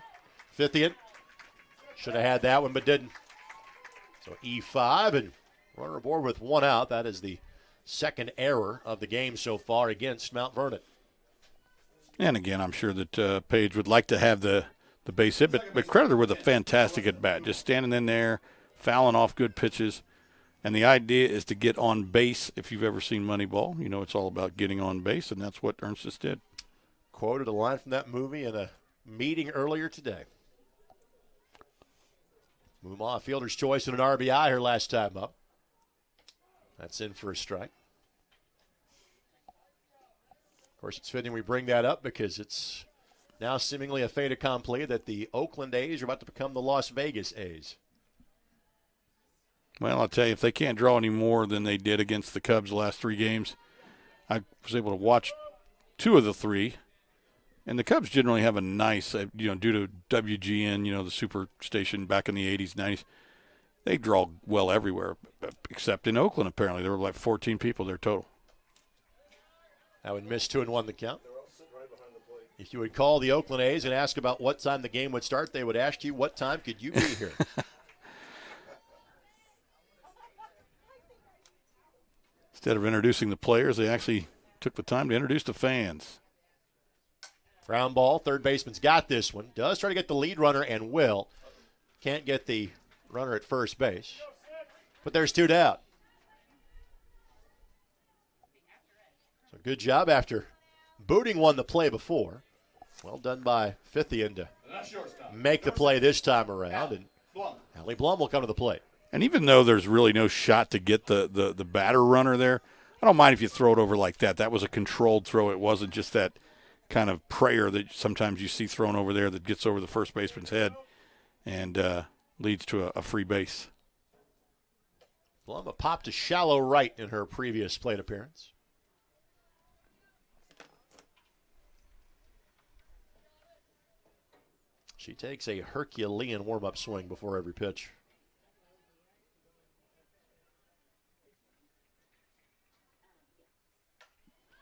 Fithian. Should have had that one, but didn't. So E5 and runner aboard with one out. That is the second error of the game so far against Mount Vernon. And again, I'm sure that Page would like to have the base hit, but Creditor with a fantastic at bat, just standing in there, fouling off good pitches. And the idea is to get on base. If you've ever seen Moneyball, you know it's all about getting on base, and that's what Ernstus did. Quoted a line from that movie in a meeting earlier today. Mumaw, fielder's choice and an RBI her last time up. That's in for a strike. Of course, it's fitting we bring that up because it's now seemingly a fait accompli that the Oakland A's are about to become the Las Vegas A's. Well, I'll tell you, if they can't draw any more than they did against the Cubs the last 3 games, I was able to watch 2 of the 3. And the Cubs generally have a nice, due to WGN, the super station back in the 80s, 90s, they draw well everywhere, except in Oakland, apparently. There were like 14 people there total. That would miss 2-1 the count. If you would call the Oakland A's and ask about what time the game would start, they would ask you, what time could you be here? Instead of introducing the players, they actually took the time to introduce the fans. Ground ball. Third baseman's got this one. Does try to get the lead runner and will. Can't get the runner at first base. But there's 2 down. So good job after booting one the play before. Well done by Fithian to make the play this time around. And Allie Blum will come to the plate. And even though there's really no shot to get the batter runner there, I don't mind if you throw it over like that. That was a controlled throw. It wasn't just that kind of prayer that sometimes you see thrown over there that gets over the first baseman's head and leads to a free base. Paloma popped a shallow right in her previous plate appearance. She takes a Herculean warm-up swing before every pitch.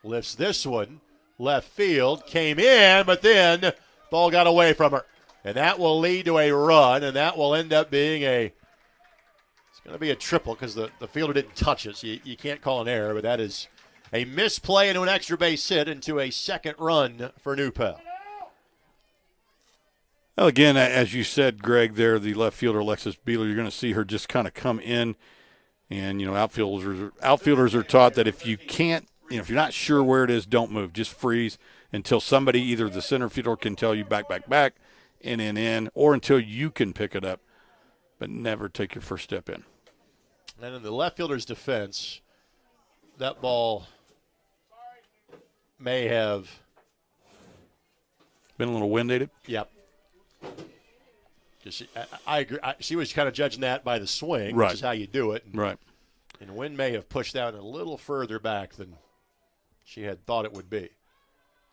Lifts this one. Left field. Came in, but then ball got away from her. And that will lead to a run, and that will end up being it's going to be a triple because the fielder didn't touch it. So you can't call an error, but that is a misplay into an extra base hit into a second run for New Pal. Well, again, as you said, Greg, there, the left fielder, Alexis Beeler, you're going to see her just kind of come in. And, outfielders are taught that if you can't, if you're not sure where it is, don't move. Just freeze until somebody, either the center fielder can tell you back, in, or until you can pick it up. But never take your first step in. And in the left fielder's defense, that ball may have been a little wind-aided. Yep. I agree. She was kind of judging that by the swing, right, which is how you do it. Right. And the wind may have pushed out a little further back than she had thought it would be.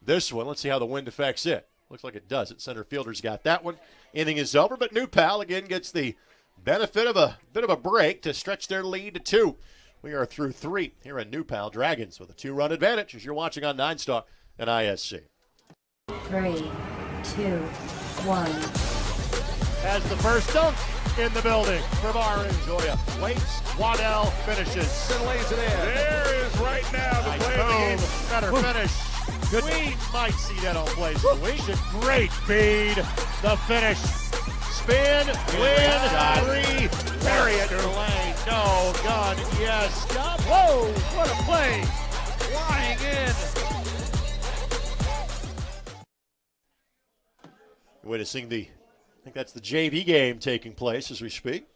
This one, let's see how the wind affects it. Looks like it does. Center fielder's got that one. Inning is over, but New Pal again gets the benefit of a bit of a break to stretch their lead to 2. We are through 3 here at New Pal. Dragons with a 2-run advantage as you're watching on 9 Star and ISC. 3, 2, 1. As the first dunk in the building for Bar Joya. Waits, Waddell finishes and lays it in. There is right now the play of the game. Better finish. Good. We might see that on plays of the week. Great speed. The finish. Spin, win, 3. Bury it to lane. No, gun, yes. Stop. Whoa, what a play. Flying in. Witnessing I think that's the JV game taking place as we speak.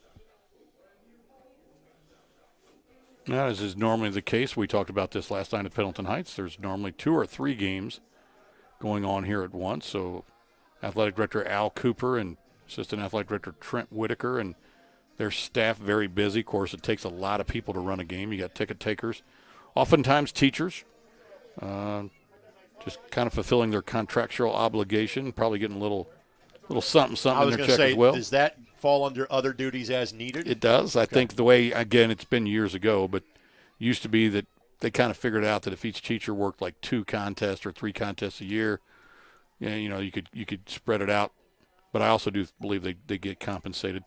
Now, as is normally the case, we talked about this last night at Pendleton Heights. There's normally 2 or 3 games going on here at once. So Athletic Director Al Cooper and Assistant Athletic Director Trent Whitaker and their staff very busy. Of course, it takes a lot of people to run a game. You got ticket takers, oftentimes teachers, just kind of fulfilling their contractual obligation, probably getting a little something in their check as well. Does that fall under other duties as needed? It does. I think the way, again, it's been years ago, but used to be that they kind of figured out that if each teacher worked like 2 contests or 3 contests a year, you could spread it out. But I also do believe they get compensated.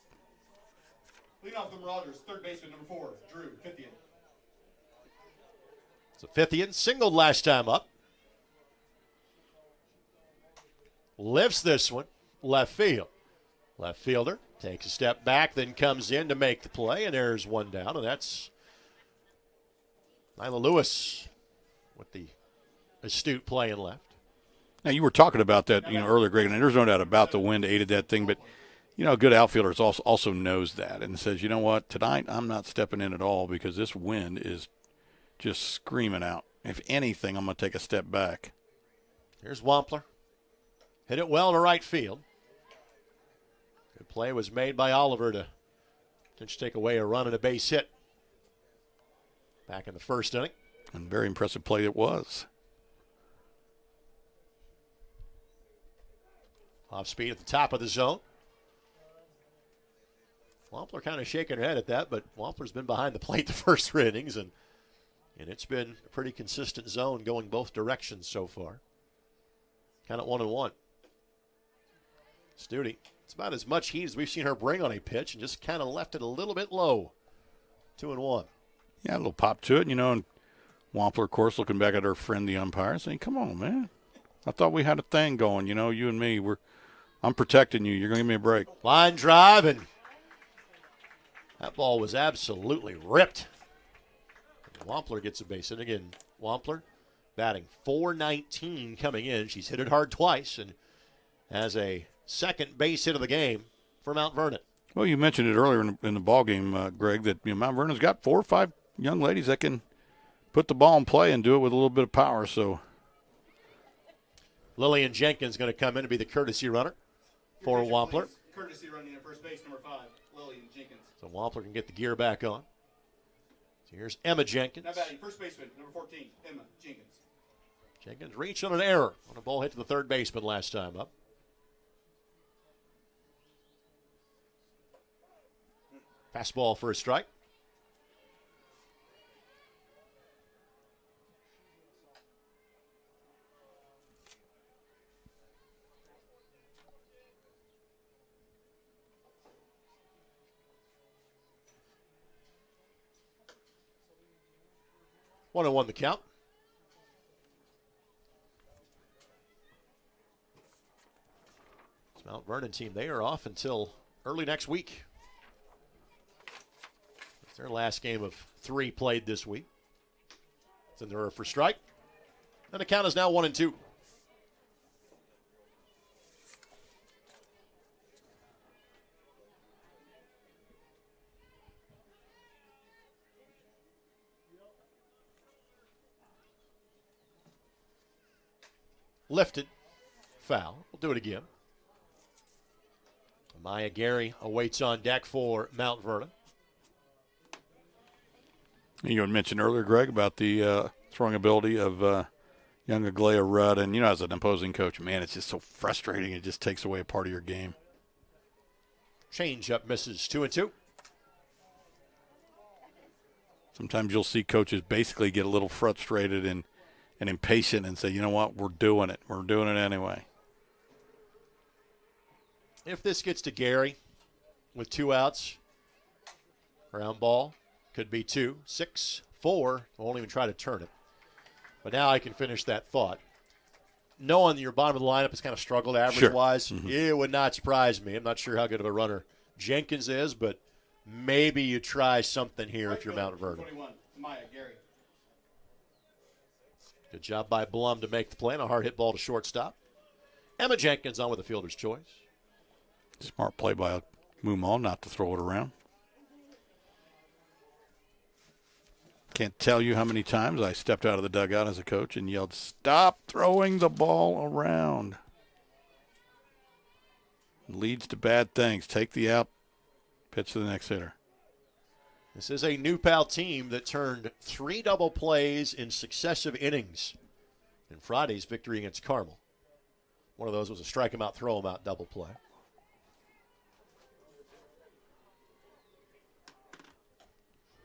Lead off the Marauders, third baseman, number 4, Drew, 50th. So Fithian singled last time up. Lifts this one, left field. Left fielder takes a step back, then comes in to make the play, and there's one down, and that's Nyla Lewis with the astute play in left. Now, you were talking about that earlier, Greg, and there's no doubt about the wind aided that thing, but a good outfielder also knows that and says, you know what, tonight I'm not stepping in at all because this wind is just screaming out. If anything, I'm going to take a step back. Here's Wampler. Hit it well to right field. Good play was made by Oliver to take away a run and a base hit back in the first inning. And very impressive play it was. Off speed at the top of the zone. Wampler kind of shaking her head at that, but Wampler's been behind the plate the first 3 innings, and it's been a pretty consistent zone going both directions so far. Kind of 1-1. Studi, it's about as much heat as we've seen her bring on a pitch and just kind of left it a little bit low. 2-1. Yeah, a little pop to it, and Wampler, of course, looking back at her friend, the umpire, saying, come on, man. I thought we had a thing going, you and me. I'm protecting you. You're going to give me a break. Line drive, and that ball was absolutely ripped. Wampler gets a base hit. Again, Wampler batting .419 coming in. She's hit it hard twice and has a second base hit of the game for Mount Vernon. Well, you mentioned it earlier in the ball game, Greg, that Mount Vernon's got 4 or 5 young ladies that can put the ball in play and do it with a little bit of power. So Lillian Jenkins going to come in to be the courtesy runner for Wampler. Courtesy running at first base, number 5, Lillian Jenkins. So Wampler can get the gear back on. Here's Emma Jenkins. Now batting, first baseman, number 14, Emma Jenkins. Jenkins reached on an error on a ball hit to the third baseman last time up. Fastball for a strike. One and one the count. This Mount Vernon team, they are off until early next week. It's their last game of 3 played this week. It's in there for strike. And the count is now 1 and 2. Lifted. Foul. We'll do it again. Maya Gary awaits on deck for Mount Vernon. You had mentioned earlier, Greg, about the throwing ability of young Aglaya Rudd. And, as an opposing coach, man, it's just so frustrating. It just takes away a part of your game. Change up misses 2 and 2. Sometimes you'll see coaches basically get a little frustrated and impatient and say, you know what, we're doing it. We're doing it anyway. If this gets to Gary with 2 outs, ground ball, could be 2, 6, 4. Won't even try to turn it. But now I can finish that thought. Knowing that your bottom of the lineup has kind of struggled average-wise, It would not surprise me. I'm not sure how good of a runner Jenkins is, but maybe you try something here if you're Mount Vernon. 21, Maya Gary. Good job by Blum to make the play, and a hard hit ball to shortstop. Emma Jenkins on with the fielder's choice. Smart play by Mumal not to throw it around. Can't tell you how many times I stepped out of the dugout as a coach and yelled, "Stop throwing the ball around." It leads to bad things. Take the out, pitch to the next hitter. This is a New Pal team that turned 3 double plays in successive innings in Friday's victory against Carmel. One of those was a strike him out, throw him out double play.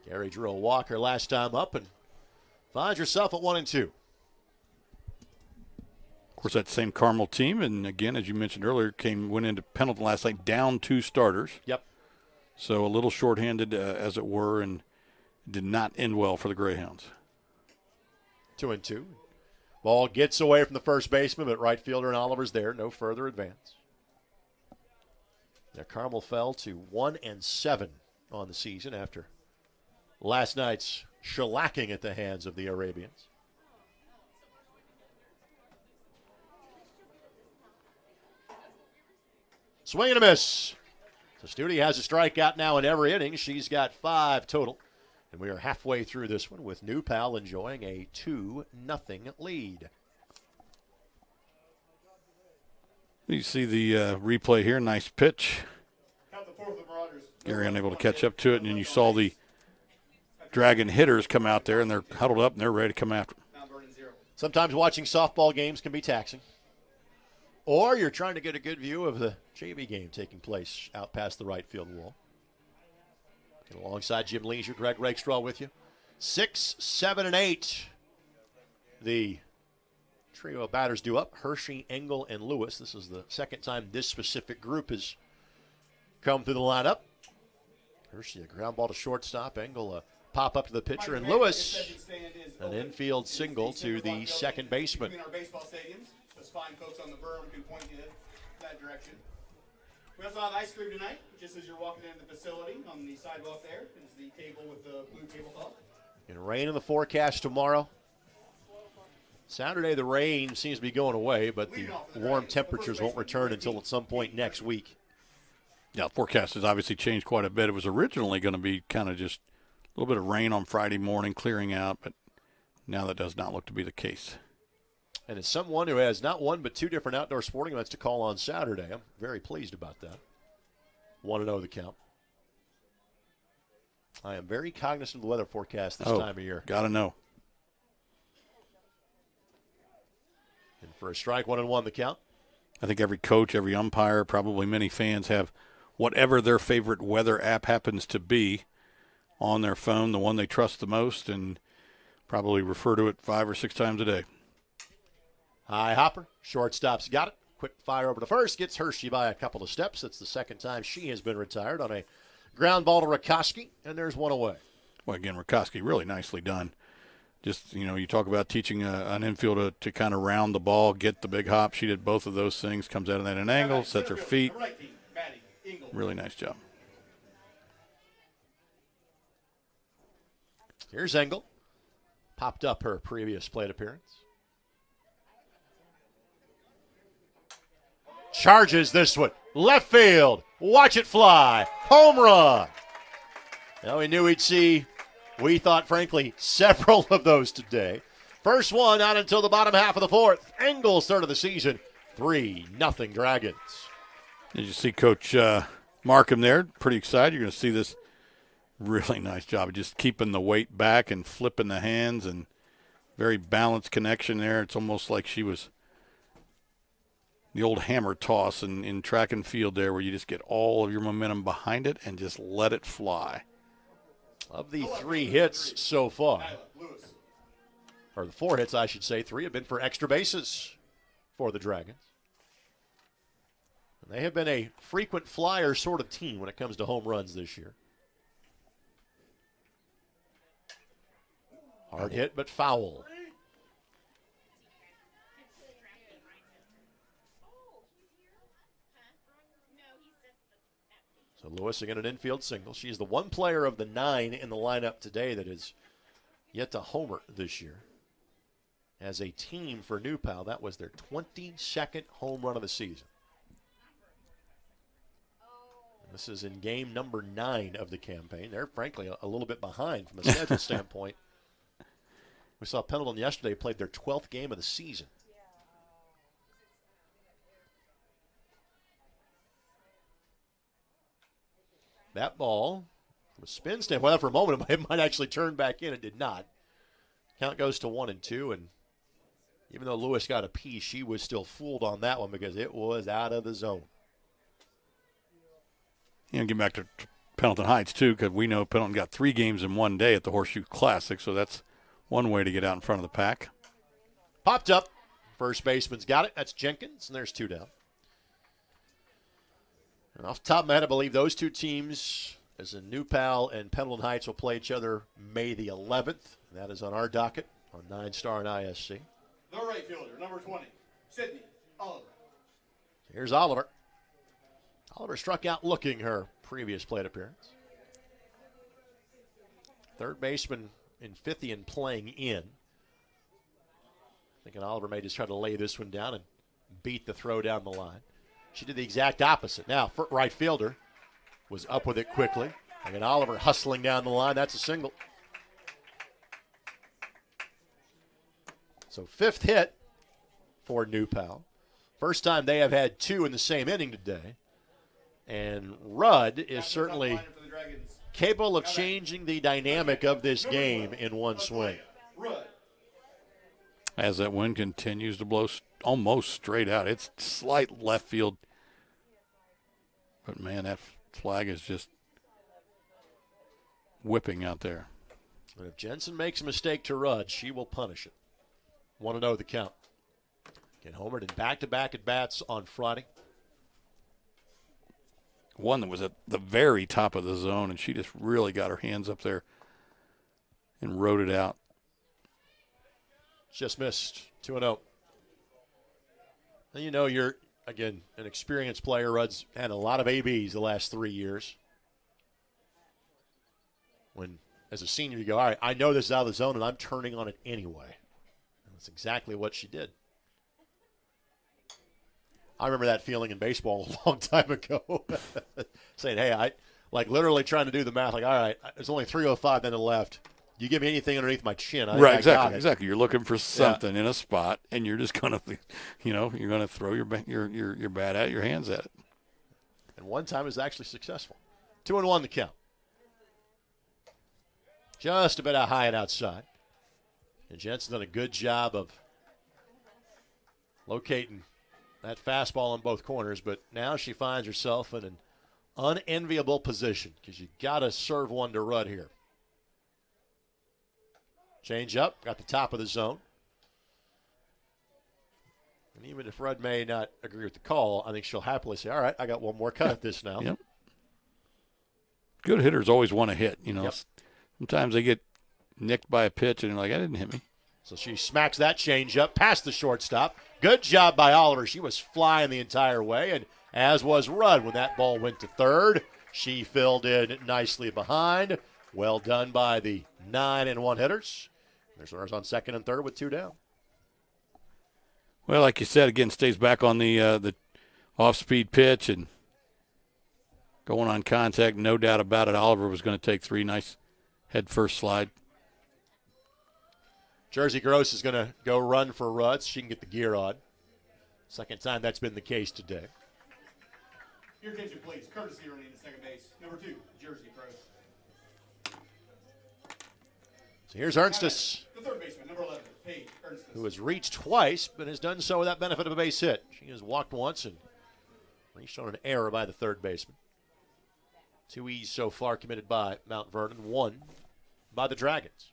Gary drew a walker last time up and finds herself at 1 and 2. Of course, that same Carmel team, and again, as you mentioned earlier, went into Pendleton last night down 2 starters. Yep. So a little shorthanded, as it were, and did not end well for the Greyhounds. 2 and 2. Ball gets away from the first baseman, but right fielder and Oliver's there. No further advance. Now Carmel fell to 1 and 7 on the season after last night's shellacking at the hands of the Arabians. Swing and a miss. So Studi has a strikeout now in every inning. She's got 5 total. And we are halfway through this one with New Pal enjoying a 2-0 lead. You see the replay here. Nice pitch. Count the 4th of Marauders. Gary unable to catch up to it, and then you saw the Dragon hitters come out there, and they're huddled up, and they're ready to come after them. Mount Vernon 0. Sometimes watching softball games can be taxing. Or you're trying to get a good view of the JV game taking place out past the right field wall. And alongside Jim Leisure, Greg Rakestraw with you. 6, 7, and 8. The trio of batters due up. Hershey, Engel, and Lewis. This is the second time this specific group has come through the lineup. Hershey, a ground ball to shortstop. Engel, a pop up to the pitcher. And Lewis, an infield single to the second baseman. Between our baseball stadiums, those fine folks on the berm can point you that direction. We also have ice cream tonight, just as you're walking into the facility. On the sidewalk there is the table with the blue tablecloth. And rain in the forecast tomorrow. Saturday, the rain seems to be going away, but the warm temperatures won't return until at some point next week. Yeah, the forecast has obviously changed quite a bit. It was originally going to be kind of just a little bit of rain on Friday morning, clearing out, but now that does not look to be the case. And as someone who has not 1 but 2 different outdoor sporting events to call on Saturday, I'm very pleased about that. 1-0 the count. I am very cognizant of the weather forecast this time of year. Got to know. And for a strike, 1-1 the count. I think every coach, every umpire, probably many fans have whatever their favorite weather app happens to be on their phone, the one they trust the most, and probably refer to it 5 or 6 times a day. High hopper, shortstop's got it. Quick fire over to first, gets Hershey by a couple of steps. It's the second time she has been retired on a ground ball to Rakoski, and there's one away. Well, again, Rakoski, really nicely done. Just, you talk about teaching an infielder to kind of round the ball, get the big hop. She did both of those things, comes out at an angle, sets her feet. Really nice job. Here's Engel. Popped up her previous plate appearance. Charges this one. Left field. Watch it fly. Home run. Now we knew we'd see, we thought, frankly, several of those today. First one not until the bottom half of the fourth. Engel's third of the season. 3-0 Dragons. Did you see Coach Markham there? Pretty excited. You're going to see this really nice job of just keeping the weight back and flipping the hands, and very balanced connection there. It's almost like she was the old hammer toss in track and field there, where you just get all of your momentum behind it and just let it fly. Of the 3 hits so far, or the 4 hits, I should say, 3 have been for extra bases for the Dragons. And they have been a frequent flyer sort of team when it comes to home runs this year. Hard hit, but foul. So Lewis again an infield single. She's the one player of the 9 in the lineup today that is yet to homer this year. As a team for New Pal, that was their 22nd home run of the season. And this is in game number 9 of the campaign. They're frankly a little bit behind from a schedule standpoint. We saw Pendleton yesterday played their 12th game of the season. That ball, from a spin standpoint, well, for a moment it might actually turn back in. It did not. Count goes to 1-2, and even though Lewis got a piece, she was still fooled on that one because it was out of the zone. Get back to Pendleton Heights, too, because we know Pendleton got 3 games in one day at the Horseshoe Classic, so that's one way to get out in front of the pack. Popped up. First baseman's got it. That's Jenkins, and there's 2 down. And off the top of my head, I believe those 2 teams, as in New Pal and Pendleton Heights, will play each other May the 11th. And that is on our docket on 9-Star and ISC. The right fielder, number 20, Sydney Oliver. Here's Oliver. Oliver struck out looking her previous plate appearance. Third baseman in Fithian playing in. Thinking Oliver may just try to lay this one down and beat the throw down the line. She did the exact opposite. Now, right fielder was up with it quickly. Again, Oliver hustling down the line. That's a single. So 5th hit for New Pal. First time they have had 2 in the same inning today. And Rudd is certainly capable of changing the dynamic of this game in one swing. As that wind continues to blow almost straight out. It's slight left field. But, man, that flag is just whipping out there. And if Jensen makes a mistake to Rudd, she will punish it. 1-0 the count. Get homered in back-to-back at-bats on Friday. One that was at the very top of the zone, and she just really got her hands up there and rode it out. Just missed. 2-0. And you know you're, again, an experienced player. Rudd's had a lot of ABs the last 3 years. When, as a senior, you go, all right, I know this is out of the zone, and I'm turning on it anyway. And that's exactly what she did. I remember that feeling in baseball a long time ago. Saying, hey, I like literally trying to do the math. Like, all right, there's only 305 then to the left. You give me anything underneath my chin. Right, exactly. You're looking for something in a spot, and you're just going to, you're going to throw your bat at your hands at it. And one time it was actually successful. 2-1 the count. Just a bit high and outside. And Jensen done a good job of locating that fastball in both corners, but now she finds herself in an unenviable position because you got to serve one to Rudd here. Change up, got the top of the zone. And even if Rudd may not agree with the call, I think she'll happily say, all right, I got one more cut at this now. Yep. Good hitters always want to hit, you know. Yep. Sometimes they get nicked by a pitch and they're like, that didn't hit me. So she smacks that change up past the shortstop. Good job by Oliver. She was flying the entire way, and as was Rudd when that ball went to third. She filled in nicely behind. Well done by the 9-1 hitters. There's runners on second and third with 2 down. Well, like you said, again, stays back on the off-speed pitch and going on contact. No doubt about it. Oliver was going to take 3. Nice head-first slide. Jersey Gross is going to go run for Rudd so she can get the gear on. Second time that's been the case today. Your attention, please. Courtesy running to second base. Number 2, Jersey Gross. So here's Ernstis, The third baseman, number 11, Paige Ernstis. who has reached twice but has done so without benefit of a base hit. She has walked once and reached on an error by the third baseman. 2 E's so far committed by Mount Vernon, 1 by the Dragons.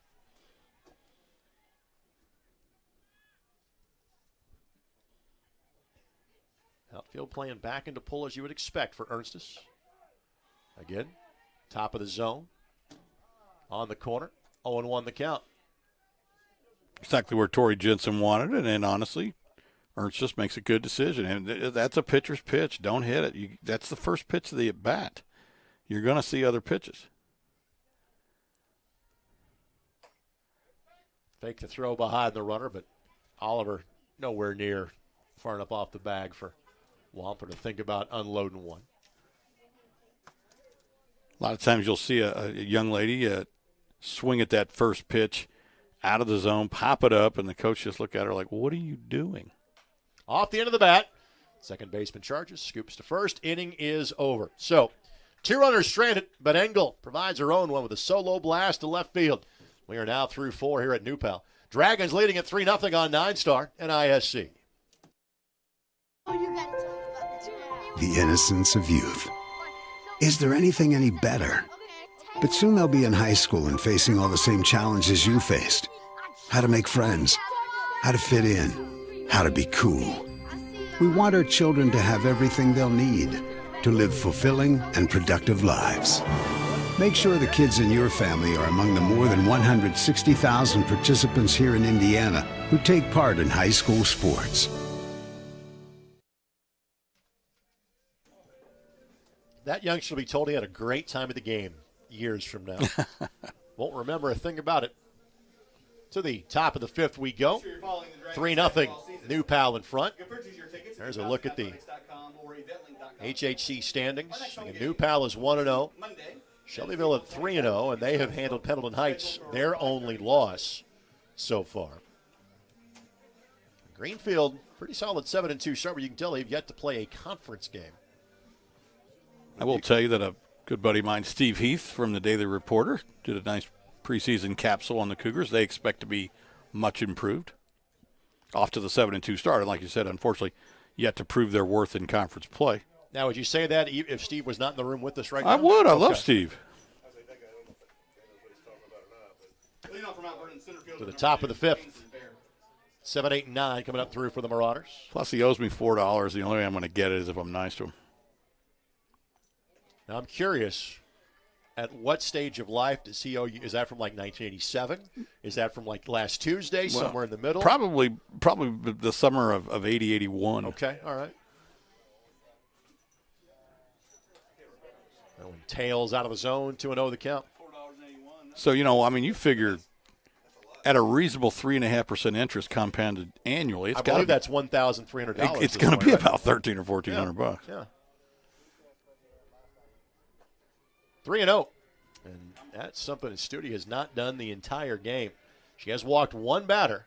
Outfield playing back into pull as you would expect for Ernstis. Again, top of the zone. On the corner, 0-1 the count. Exactly where Tori Jensen wanted it, and honestly, Ernst just makes a good decision. And that's a pitcher's pitch. Don't hit it. That's the first pitch of the at-bat. You're going to see other pitches. Fake the throw behind the runner, but Oliver nowhere near far enough off the bag for Wampler to think about unloading one. A lot of times you'll see a young lady swing at that first pitch out of the zone, pop it up, and the coach just look at her like, what are you doing? Off the end of the bat. Second baseman charges, scoops to first. Inning is over. So, 2 runners stranded, but Engel provides her own one with a solo blast to left field. We are now through 4 here at New Pal. Dragons leading at 3-0 on 9-star and ISC. The innocence of youth. Is there anything any better? But soon they'll be in high school and facing all the same challenges you faced. How to make friends, how to fit in, how to be cool. We want our children to have everything they'll need to live fulfilling and productive lives. Make sure the kids in your family are among the more than 160,000 participants here in Indiana who take part in high school sports. That youngster will be told he had a great time at the game years from now. Won't remember a thing about it. To the top of the 5th we go. 3-0, New Pal in front. There's a look at the HHC standings. And New Pal is 1-0. Shelbyville at 3-0, and they have handled Pendleton Heights their only loss so far. Greenfield, pretty solid 7-2 start, but you can tell they've yet to play a conference game. I will tell you that a good buddy of mine, Steve Heath from the Daily Reporter, did a nice preseason capsule on the Cougars. They expect to be much improved. Off to the 7-2 start, and like you said, unfortunately, yet to prove their worth in conference play. Now, would you say that if Steve was not in the room with us right now? I would. I love Steve. To the top of the 5th. 7, 8, and 9 coming up through for the Marauders. Plus, he owes me $4. The only way I'm going to get it is if I'm nice to him. Now, I'm curious, at what stage of life does he owe you? Is that from like 1987? Is that from like last Tuesday, somewhere in the middle? Probably the summer of 80, 81. Okay, all right. That one tails out of the zone, 2-0 the count. So, you figure at a reasonable 3.5% interest compounded annually, I believe that's $1,300. It's going to be about $1,300 or $1,400. Yeah. 3-0. And that's something that Studi has not done the entire game. She has walked one batter.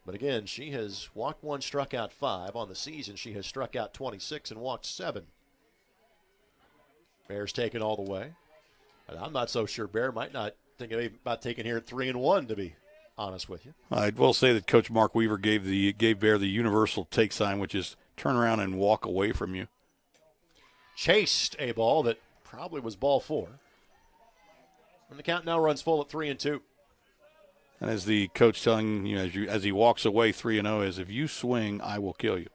But again, she has walked 1, struck out 5. On the season, she has struck out 26 and walked 7. Bear's taken all the way. And I'm not so sure Bear might not thinking about taking here at 3-1, to be honest with you. I will say that Coach Mark Weaver gave Bear the universal take sign, which is turn around and walk away from you. Chased a ball that probably was ball 4. And the count now runs full at 3-2. And as the coach telling you as he walks away 3-0 is, if you swing, I will kill you.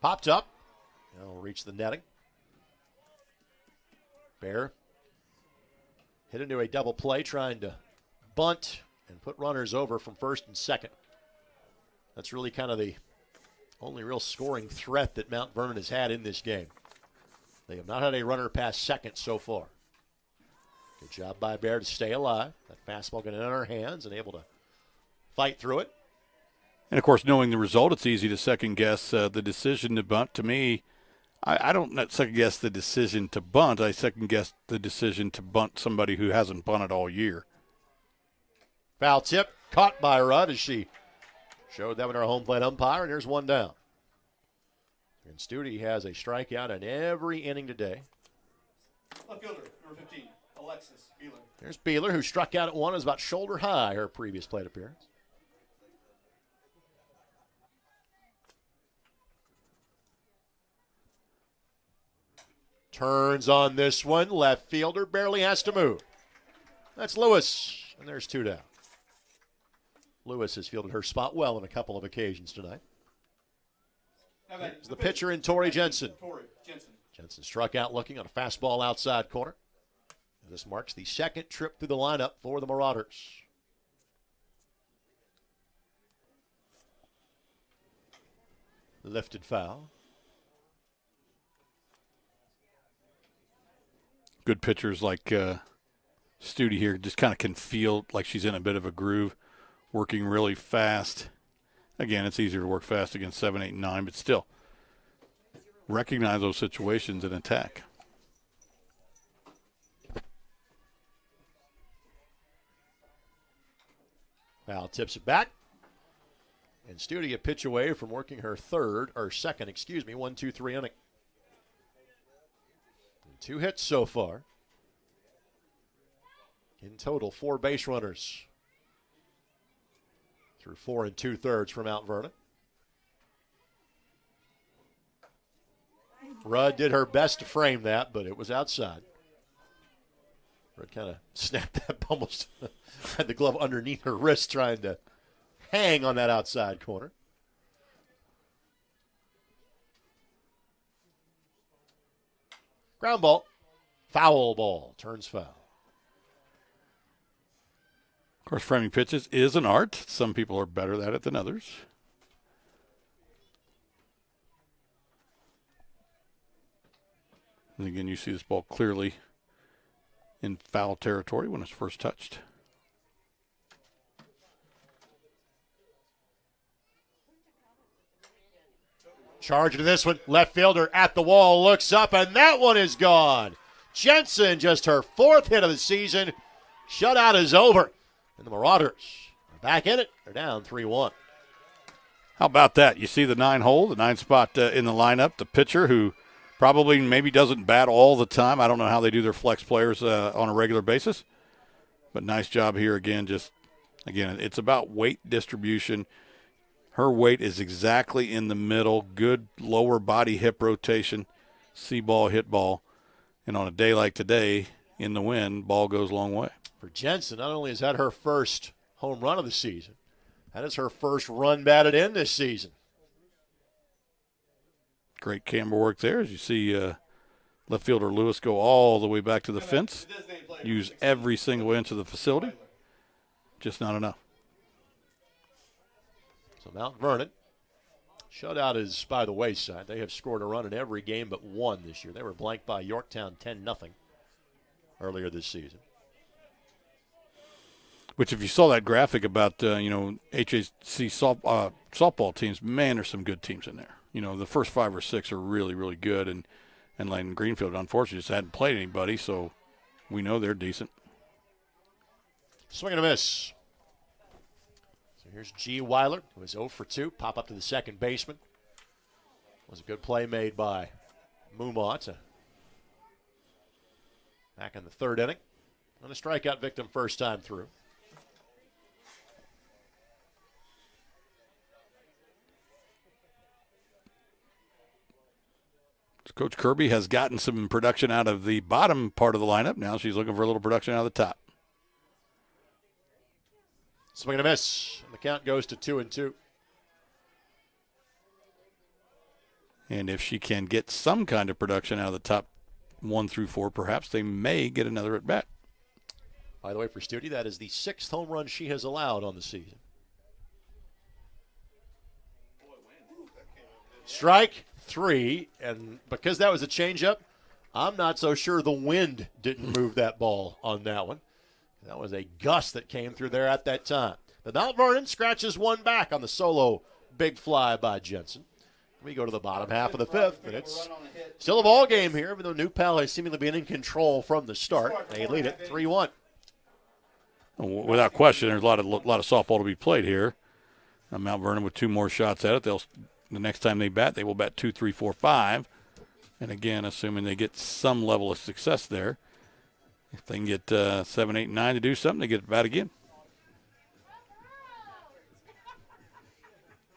Popped up. Now will reach the netting. Bear hit into a double play, trying to bunt and put runners over from first and second. That's really kind of the only real scoring threat that Mount Vernon has had in this game. They have not had a runner past second so far. Good job by Bear to stay alive. That fastball getting in our hands and able to fight through it. And, of course, knowing the result, it's easy to second-guess the decision to bunt. To me, I don't second-guess the decision to bunt. I second-guess the decision to bunt somebody who hasn't bunted all year. Foul tip caught by Rudd as she showed that with our home plate umpire, and there's one down. And Studi has a strikeout in every inning today. Left fielder, number 15, Alexis Beeler. There's Beeler, who struck out at one, is about shoulder high her previous plate appearance. Turns on this one. Left fielder barely has to move. That's Lewis. And there's 2 down. Lewis has fielded her spot well on a couple of occasions tonight. Here's the pitcher in Tori Jensen. Jensen struck out looking on a fastball outside corner. This marks the second trip through the lineup for the Marauders. Lifted foul. Good pitchers like Studi here just kind of can feel like she's in a bit of a groove, working really fast. Again, it's easier to work fast against 7, 8, and 9, but still recognize those situations and attack. Foul tips it back. And Studi a pitch away from working her second 1-2-3 inning. 2 hits so far. In total, 4 base runners through 4 2/3 for Mount Vernon. Rudd did her best to frame that, but it was outside. Rudd kind of snapped that, almost had the glove underneath her wrist trying to hang on that outside corner. Ground ball. Foul ball. Turns foul. Of course, framing pitches is an art. Some people are better at it than others. And again, you see this ball clearly in foul territory when it's first touched. Charge to this one. Left fielder at the wall, looks up, and that one is gone. Jensen, just her 4th hit of the season. Shutout is over. And the Marauders are back in it. They're down 3-1. How about that? You see the 9 hole, the 9 spot in the lineup. The pitcher who probably maybe doesn't bat all the time. I don't know how they do their flex players on a regular basis. But nice job here again. Again, it's about weight distribution. Her weight is exactly in the middle. Good lower body hip rotation. See ball, hit ball. And on a day like today, in the wind, ball goes a long way. For Jensen, not only is that her first home run of the season, that is her first run batted in this season. Great camera work there as you see left fielder Lewis go all the way back to the fence. Use every single inch of the facility. Just not enough. So Mount Vernon, shutout is by the wayside. They have scored a run in every game but one this year. They were blanked by Yorktown 10-0 earlier this season. Which, if you saw that graphic about, IHSAA softball teams, man, there's some good teams in there. The first 5 or 6 are really, really good. And Lane Greenfield, unfortunately, just hadn't played anybody, so we know they're decent. Swing and a miss. So here's G. Weiler, who is 0 for 2. Pop up to the second baseman. Was a good play made by Mumont to Back in the third inning. And a strikeout victim first time through. Coach Kirby has gotten some production out of the bottom part of the lineup. Now she's looking for a little production out of the top. Swing and a miss. And the count goes to 2-2. And if she can get some kind of production out of the top 1 through 4, perhaps they may get another at bat. By the way, for Studi, that is the 6th home run she has allowed on the season. Strike 3, and because that was a changeup, I'm not so sure the wind didn't move that ball on that one. That was a gust that came through there at that time. But Mount Vernon scratches one back on the solo big fly by Jensen. We go to the bottom half of the 5th, and it's still a ball game here, even though New Pal has seemingly been in control from the start. They lead it 3-1. Without question, there's a lot of softball to be played here. Mount Vernon with 2 more shots at it. The next time they bat, they will bat 2, 3, 4, 5. And again, assuming they get some level of success there. If they can get 7, 8, 9 to do something, they get bat again.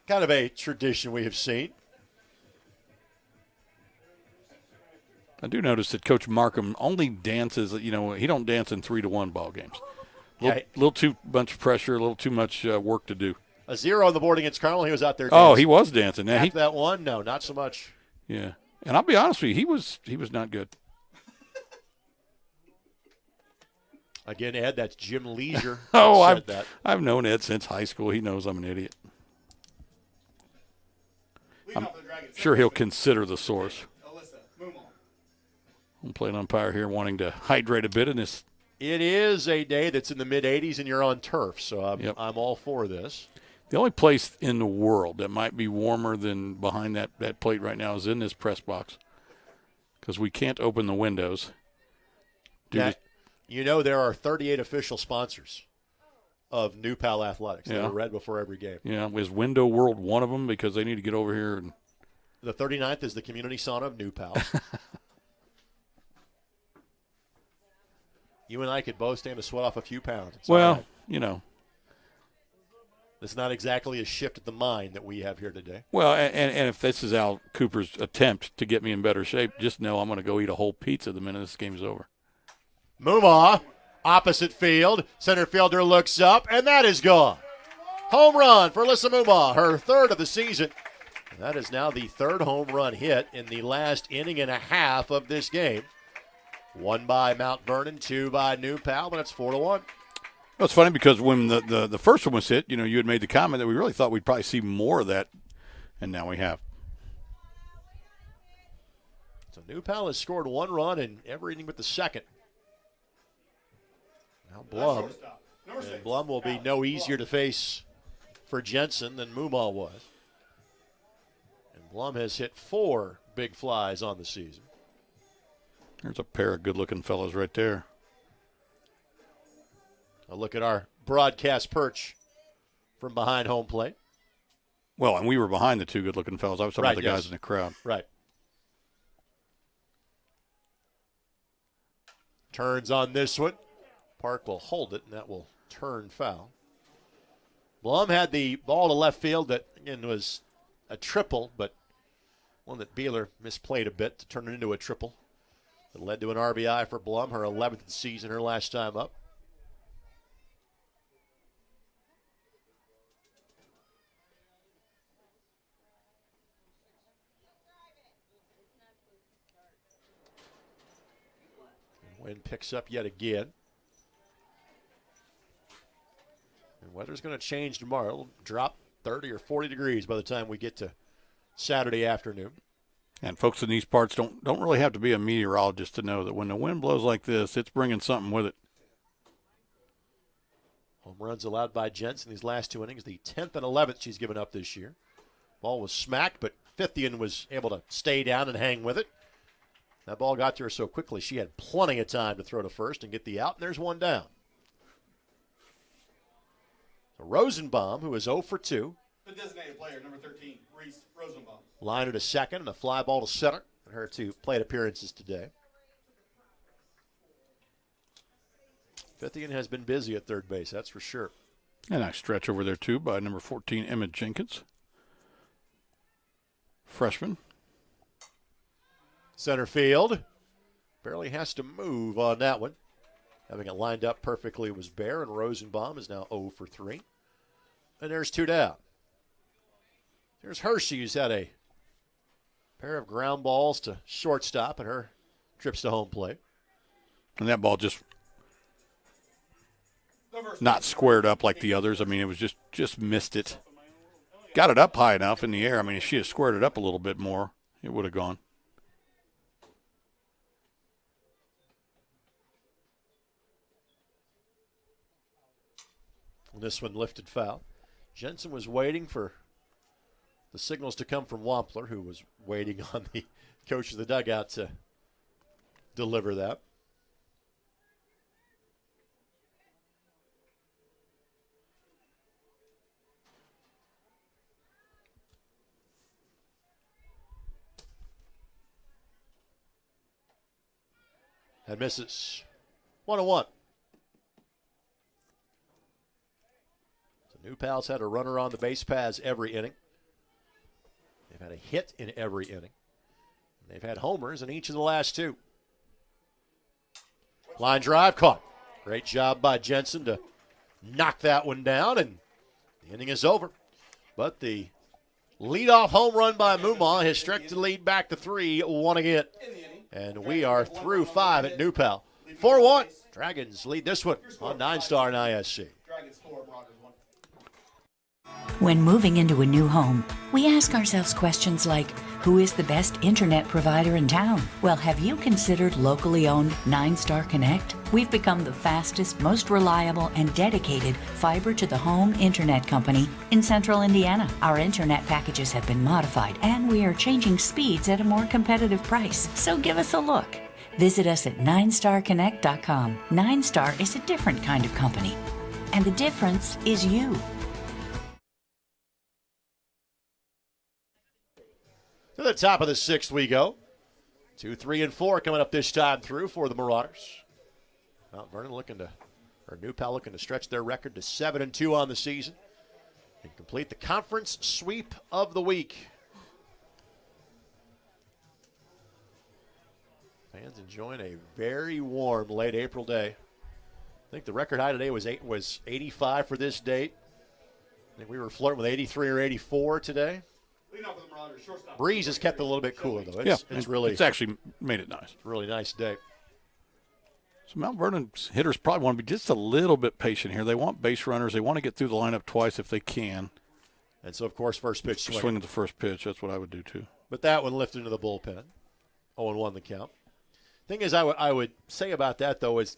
Kind of a tradition we have seen. I do notice that Coach Markham only dances, he don't dance in 3-1 ball games. Little too much pressure, a little too much work to do. A 0 on the board against Carmel. He was out there dancing. Oh, he was dancing. After that one, no, not so much. Yeah. And I'll be honest with you, he was not good. Again, Ed, that's Jim Leisure. I've known Ed since high school. He knows I'm an idiot. I'm sure he'll consider the source. I'm playing umpire here wanting to hydrate a bit in this. It is a day that's in the mid-80s and you're on turf, so I'm all for this. The only place in the world that might be warmer than behind that plate right now is in this press box because we can't open the windows. There are 38 official sponsors of New Pal Athletics that are read before every game. Yeah, is Window World one of them because they need to get over here? The 39th is the community sauna of New Pal. You and I could both stand to sweat off a few pounds. It's well, It's not exactly a shift of the mind that we have here today. Well, and if this is Al Cooper's attempt to get me in better shape, just know I'm going to go eat a whole pizza the minute this game's over. Muma, opposite field. Center fielder looks up, and that is gone. Home run for Alyssa Muma, her 3rd of the season. And that is now the 3rd home run hit in the last inning and a half of this game. 1 by Mount Vernon, 2 by New Pal, but it's 4-1. Well, it's funny because when the first one was hit, you had made the comment that we really thought we'd probably see more of that, and now we have. So New Pal has scored 1 run in every inning but the second. Now Blum. And Blum will be no easier to face for Jensen than Muma was. And Blum has hit 4 big flies on the season. There's a pair of good-looking fellows right there. A look at our broadcast perch from behind home plate. Well, and we were behind the 2 good-looking fellows. I was talking about the guys in the crowd. Right. Turns on this one. Park will hold it, and that will turn foul. Blum had the ball to left field that, again, was a triple, but one that Beeler misplayed a bit to turn it into a triple. It led to an RBI for Blum, her 11th of the season, her last time up. And wind picks up yet again. And weather's going to change tomorrow. It'll drop 30 or 40 degrees by the time we get to Saturday afternoon. And folks in these parts don't really have to be a meteorologist to know that when the wind blows like this, it's bringing something with it. Home runs allowed by Jensen these last 2 innings, the 10th and 11th she's given up this year. Ball was smacked, but Fithian was able to stay down and hang with it. That ball got to her so quickly she had plenty of time to throw to first and get the out, and there's 1 down. So Rosenbaum, who is 0 for 2. The designated player, number 13, Reese Rosenbaum. Liner to second and a fly ball to center. Her 2 plate appearances today. Fithian has been busy at third base, that's for sure. And nice stretch over there, too, by number 14, Emmett Jenkins. Freshman. Center field. Barely has to move on that one. Having it lined up perfectly was Bear, and Rosenbaum is now 0 for 3. And there's 2 down. Here's Hershey, who's had a pair of ground balls to shortstop, and her trips to home plate. And that ball just not squared up like the others. I mean, it was just missed it. Got it up high enough in the air. I mean, if she had squared it up a little bit more, it would have gone. This one lifted foul. Jensen was waiting for the signals to come from Wampler, who was waiting on the coach of the dugout to deliver that. And misses. 1-1. New Pal's had a runner on the base paths every inning. They've had a hit in every inning. They've had homers in each of the last 2. Line drive caught. Great job by Jensen to knock that one down, and the inning is over. But the leadoff home run by Mumma has stretched the lead back to 3-1 again. And we are through 5 at New Pal. 4-1. Dragons lead this one on 9-Star and ISC. When moving into a new home, we ask ourselves questions like, who is the best internet provider in town? Well, have you considered locally owned 9-Star Connect? We've become the fastest, most reliable, and dedicated fiber-to-the-home internet company in central Indiana. Our internet packages have been modified, and we are changing speeds at a more competitive price. So give us a look. Visit us at 9starconnect.com. 9-Star is a different kind of company, and the difference is you. To the top of the 6th we go. 2, 3, and 4 coming up this time through for the Marauders. Mount Vernon New Pal looking to stretch their record to 7-2 on the season and complete the conference sweep of the week. Fans enjoying a very warm late April day. I think the record high today was 85 for this date. I think we were flirting with 83 or 84 today. Breeze has kept it a little bit cooler, though. It's actually made it nice. It's a really nice day. So Mount Vernon's hitters probably want to be just a little bit patient here. They want base runners. They want to get through the lineup twice if they can. And so, of course, first pitch swing. Swing at the first pitch. That's what I would do, too. But that one lifted into the bullpen. 0-1 the count. Thing is, I would say about that, though, is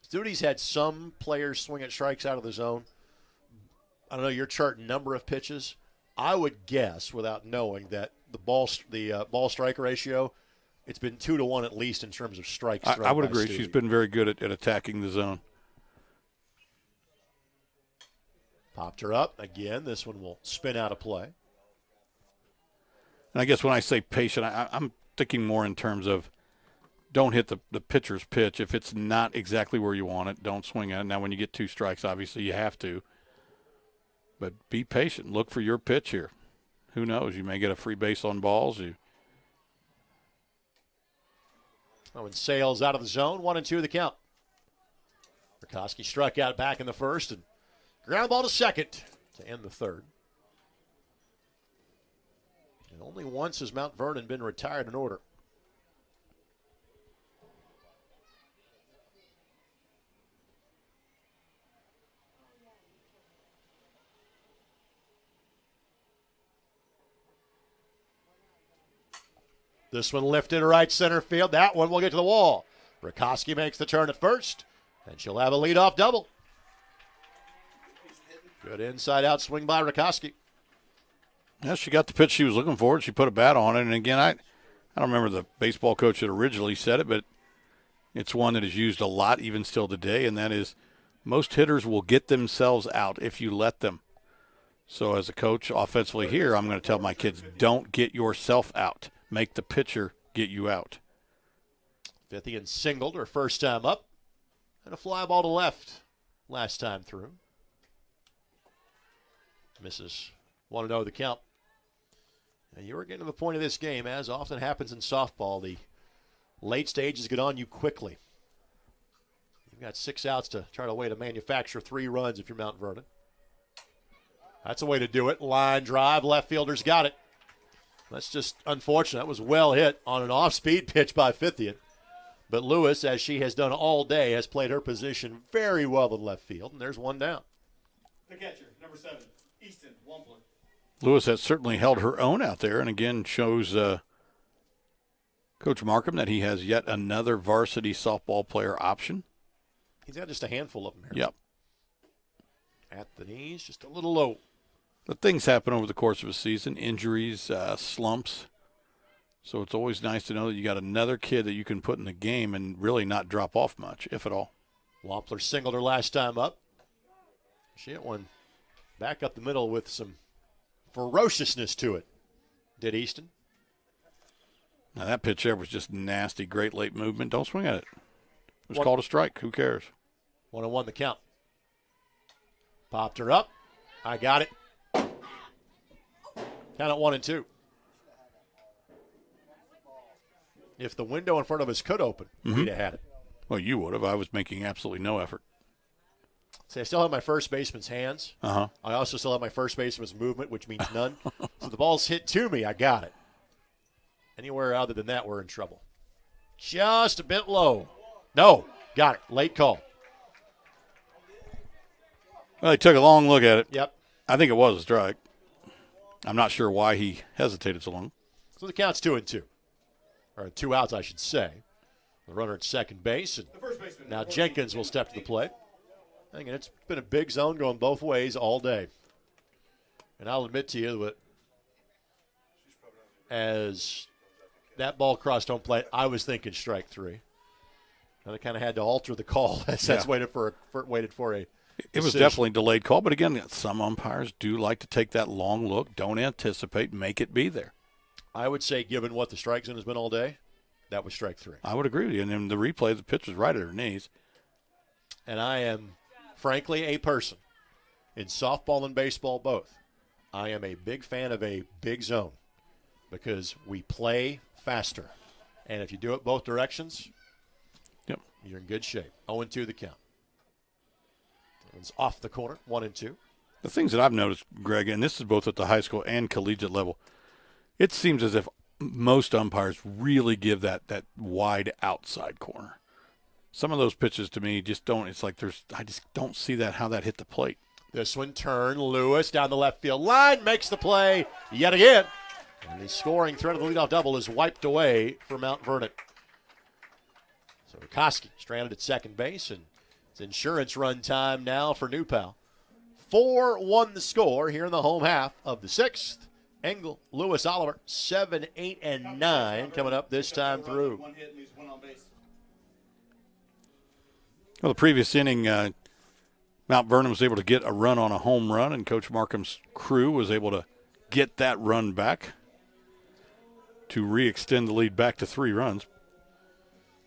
Studi's had some players swing at strikes out of the zone. I don't know your chart number of pitches. I would guess, without knowing, that the ball strike ratio, it's been 2-1 at least in terms of strikes. I would agree. She's been very good at attacking the zone. Popped her up again. This one will spin out of play. And I guess when I say patient, I'm thinking more in terms of don't hit the pitcher's pitch. If it's not exactly where you want it, don't swing at it. Now, when you get 2 strikes, obviously you have to. But be patient. Look for your pitch here. Who knows? You may get a free base on balls. And Sales out of the zone. 1-2 the count. Rikoski struck out back in the first and ground ball to second to end the third. And only once has Mount Vernon been retired in order. This one lifted to right center field. That one will get to the wall. Rikoski makes the turn at first, and she'll have a leadoff double. Good inside-out swing by Rikoski. Yeah, she got the pitch she was looking for. She put a bat on it. And, again, I don't remember the baseball coach that originally said it, but it's one that is used a lot even still today, and that is most hitters will get themselves out if you let them. So as a coach offensively here, I'm going to tell my kids, don't get yourself out. Make the pitcher get you out. Fithian singled her first time up. And a fly ball to left last time through. Misses 1-0 the count. And you were getting to the point of this game, as often happens in softball, the late stages get on you quickly. You've got 6 outs to try to way to manufacture 3 runs if you're Mount Vernon. That's a way to do it. Line drive, left fielder's got it. That's just unfortunate. That was well hit on an off-speed pitch by Fithian. But Lewis, as she has done all day, has played her position very well in left field, and there's one down. The catcher, number 7, Easton Wampler. Lewis has certainly held her own out there, and again shows Coach Markham that he has yet another varsity softball player option. He's got just a handful of them here. Yep. At the knees, just a little low. But things happen over the course of a season, injuries, slumps. So it's always nice to know that you got another kid that you can put in the game and really not drop off much, if at all. Wampler singled her last time up. She hit one back up the middle with some ferociousness to it. Did Easton? Now that pitch there was just nasty, great late movement. Don't swing at it. It was called a strike. Who cares? 1-1 the count. Popped her up. I got it. Count at 1-2. If the window in front of us could open, we'd have had it. Well, you would have. I was making absolutely no effort. See, I still have my first baseman's hands. Uh-huh. I also still have my first baseman's movement, which means none. So the ball's hit to me, I got it. Anywhere other than that, we're in trouble. Just a bit low. No, got it. Late call. Well, he took a long look at it. Yep. I think it was a strike. I'm not sure why he hesitated so long. So the count's 2-2. Or 2 outs, I should say. The runner at second base. And now Jenkins will step to the plate. I think it's been a big zone going both ways all day. And I'll admit to you that as that ball crossed home plate, I was thinking strike 3. And I kind of had to alter the call as that's waited for a It was definitely a delayed call, but again, some umpires do like to take that long look, don't anticipate, make it be there. I would say, given what the strike zone has been all day, that was strike 3. I would agree with you. And in the replay, the pitch was right at her knees. And I am, frankly, a person in softball and baseball both. I am a big fan of a big zone because we play faster. And if you do it both directions, you're in good shape. 0-2 the count. It's off the corner, 1-2. The things that I've noticed, Greg, and this is both at the high school and collegiate level, it seems as if most umpires really give that wide outside corner. Some of those pitches to me just don't. It's like I just don't see how that hit the plate. This one turned. Lewis down the left field line makes the play yet again. And the scoring threat of the leadoff double is wiped away for Mount Vernon. So Koski stranded at second base, and it's insurance run time now for New Pal. 4-1 the score here in the home half of the 6th. Engel, Lewis, Oliver, 7, 8, and 9 coming up this time through. Well, the previous inning, Mount Vernon was able to get a run on a home run, and Coach Markham's crew was able to get that run back to re-extend the lead back to 3 runs.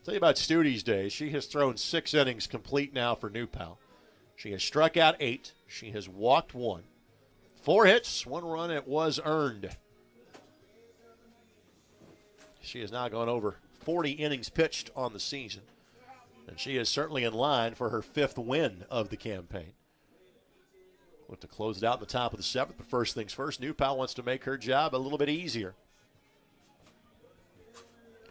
Tell you about Studi's days. She has thrown 6 innings complete now for New Pal. She has struck out 8. She has walked 1. 4 hits, 1 run. It was earned. She has now gone over 40 innings pitched on the season. And she is certainly in line for her 5th win of the campaign. Look to close it out in the top of the 7th. But first things first, New Pal wants to make her job a little bit easier.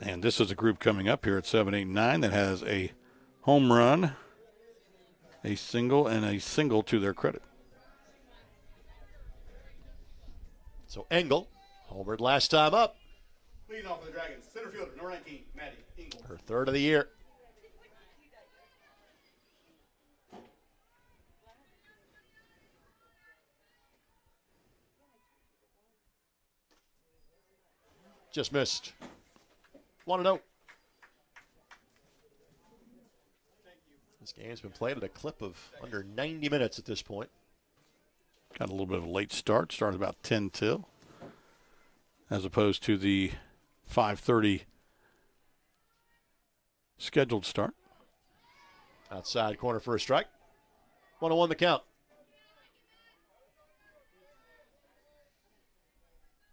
And this is a group coming up here at 7, 8, 9 that has a home run, a single, and a single to their credit. So Engel, homered last time up. Leading off for the Dragons, center fielder, number 19, Maddie Engel. Her 3rd of the year. Just missed. 1-0. This game's been played at a clip of under 90 minutes at this point. Got a little bit of a late start. Started about 10 till, as opposed to the 5:30 scheduled start. Outside corner for a strike. 1-1 the count.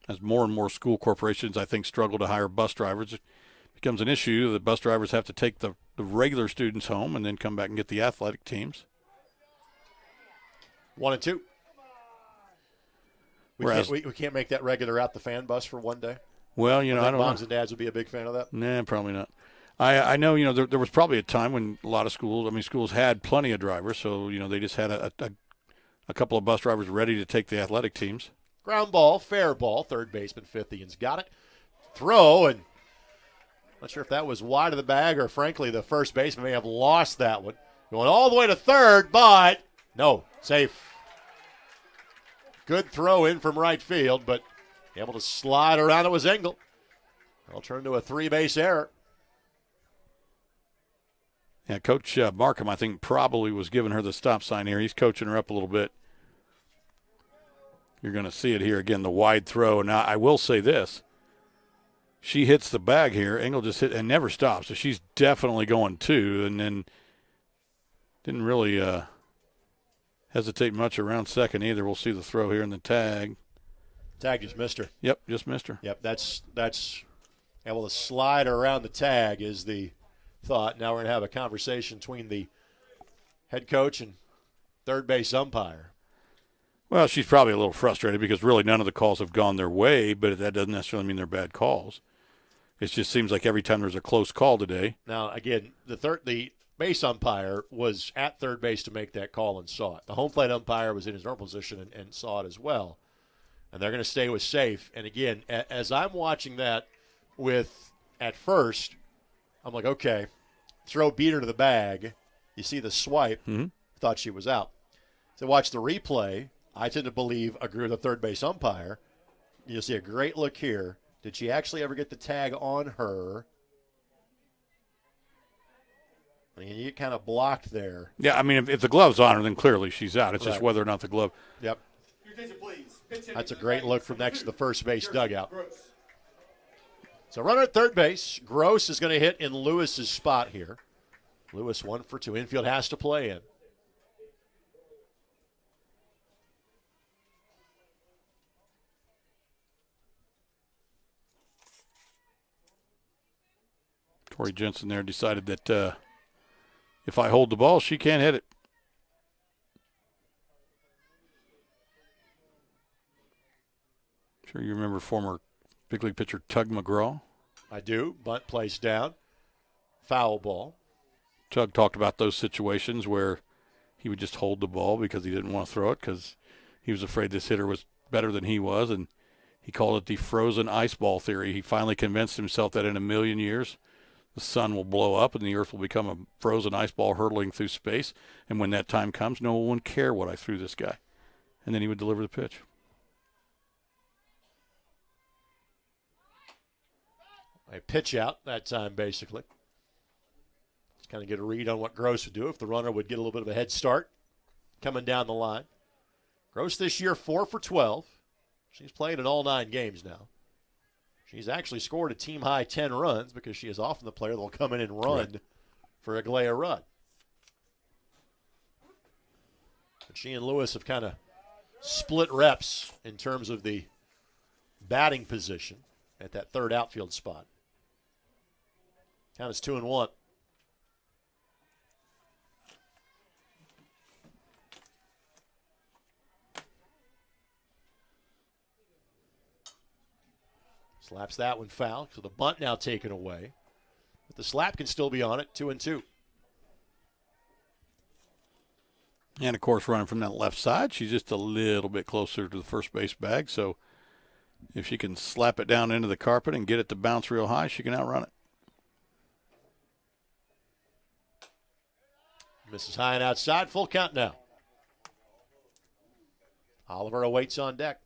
As more and more school corporations, I think, struggle to hire bus drivers, it becomes an issue that bus drivers have to take the regular students home and then come back and get the athletic teams. 1-2. Whereas, we can't make that regular out the fan bus for one day. Well, I don't know. Moms and dads would be a big fan of that. Nah, probably not. I know, there was probably a time when a lot of schools had plenty of drivers, so, they just had a couple of bus drivers ready to take the athletic teams. Ground ball, fair ball. Third baseman, Fithian's got it. Throw, and not sure if that was wide of the bag or, frankly, the first baseman may have lost that one. Going all the way to third, but no, safe. Good throw in from right field, but able to slide around. It was Engel. It'll turn to a 3-base error. Yeah, Coach Markham, I think, probably was giving her the stop sign here. He's coaching her up a little bit. You're going to see it here again, the wide throw. Now, I will say this. She hits the bag here. Engel just hit and never stops, so she's definitely going two, and then didn't really hesitate much around second either. We'll see the throw here in the tag. Tag just missed her. Yep, just missed her. Yep, that's able to slide around the tag is the thought. Now we're going to have a conversation between the head coach and third base umpire. Well, she's probably a little frustrated because really none of the calls have gone their way, but that doesn't necessarily mean they're bad calls. It just seems like every time there's a close call today. Now, again, the base umpire was at third base to make that call and saw it. The home plate umpire was in his normal position and saw it as well. And they're going to stay with safe. And, again, as I'm watching that at first, I'm like, okay, throw beat her to the bag. You see the swipe. Thought she was out. So watch the replay. I tend to agree with the third base umpire. You'll see a great look here. Did she actually ever get the tag on her? I mean, you get kind of blocked there. Yeah, I mean, if the glove's on her, then clearly she's out. It's just whether or not the glove. Yep. That's a great look from next to the first base dugout. So runner at third base. Gross is going to hit in Lewis's spot here. Lewis 1 for 2. Infield has to play in. Tori Jensen there decided that if I hold the ball, she can't hit it. Sure you remember former big league pitcher Tug McGraw? I do. Bunt placed down. Foul ball. Tug talked about those situations where he would just hold the ball because he didn't want to throw it because he was afraid this hitter was better than he was, and he called it the frozen ice ball theory. He finally convinced himself that in a million years the sun will blow up and the earth will become a frozen ice ball hurtling through space, and when that time comes, no one will care what I threw this guy. And then he would deliver the pitch. A pitch out that time, basically. Just kind of get a read on what Gross would do if the runner would get a little bit of a head start coming down the line. Gross this year 4 for 12. She's played in all 9 games now. She's actually scored a team-high 10 runs because she is often the player that will come in and run for a Glea run. But she and Lewis have kind of split reps in terms of the batting position at that third outfield spot. Count is 2-1. Slaps that one foul, so the bunt now taken away. But the slap can still be on it, 2-2. And, of course, running from that left side, she's just a little bit closer to the first base bag. So if she can slap it down into the carpet and get it to bounce real high, she can outrun it. Misses high and outside, full count now. Oliver awaits on deck.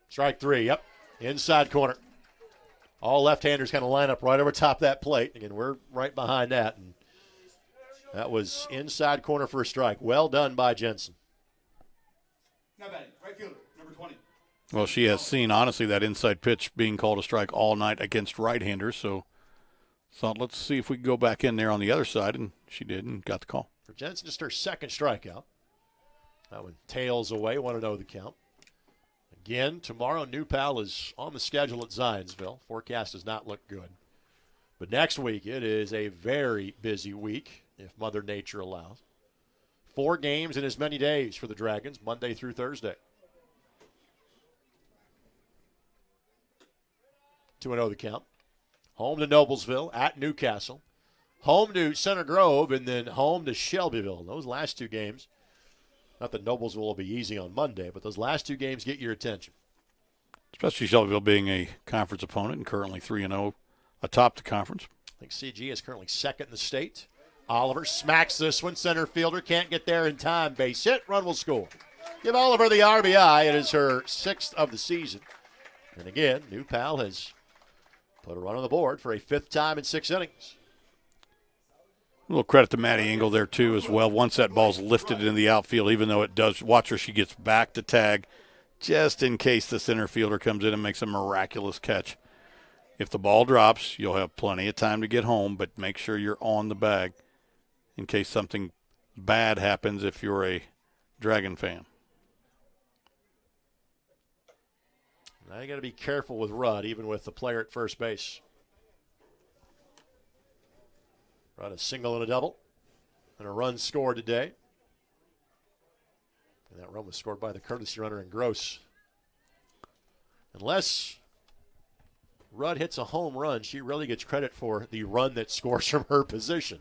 Strike 3, yep. Inside corner. All left-handers kind of line up right over top that plate. Again, we're right behind that. And that was inside corner for a strike. Well done by Jensen. Well, she has seen, honestly, that inside pitch being called a strike all night against right-handers, so thought let's see if we can go back in there on the other side, and she did and got the call. For Jensen, just her second strikeout. That one tails away, 1-0 the count. Again, tomorrow, New Pal is on the schedule at Zionsville. Forecast does not look good. But next week, it is a very busy week, if Mother Nature allows. 4 games in as many days for the Dragons, Monday through Thursday. 2-0 the count. Home to Noblesville, at Newcastle. Home to Center Grove, and then home to Shelbyville. Those last 2 games, not that Noblesville will be easy on Monday, but those last 2 games get your attention. Especially Shelbyville being a conference opponent and currently 3-0 atop the conference. I think CG is currently second in the state. Oliver smacks this one. Center fielder can't get there in time. Base hit. Run will score. Give Oliver the RBI. It is her 6th of the season. And again, New Pal has put a run on the board for a 5th time in 6 innings. A little credit to Maddie Engel there, too, as well. Once that ball's lifted in the outfield, even though it does, watch her, she gets back to tag just in case the center fielder comes in and makes a miraculous catch. If the ball drops, you'll have plenty of time to get home, but make sure you're on the bag in case something bad happens if you're a Dragon fan. Now you got to be careful with Rudd, even with the player at first base. Rudd a single and a double, and a run scored today. And that run was scored by the courtesy runner in Gross. Unless Rudd hits a home run, she really gets credit for the run that scores from her position.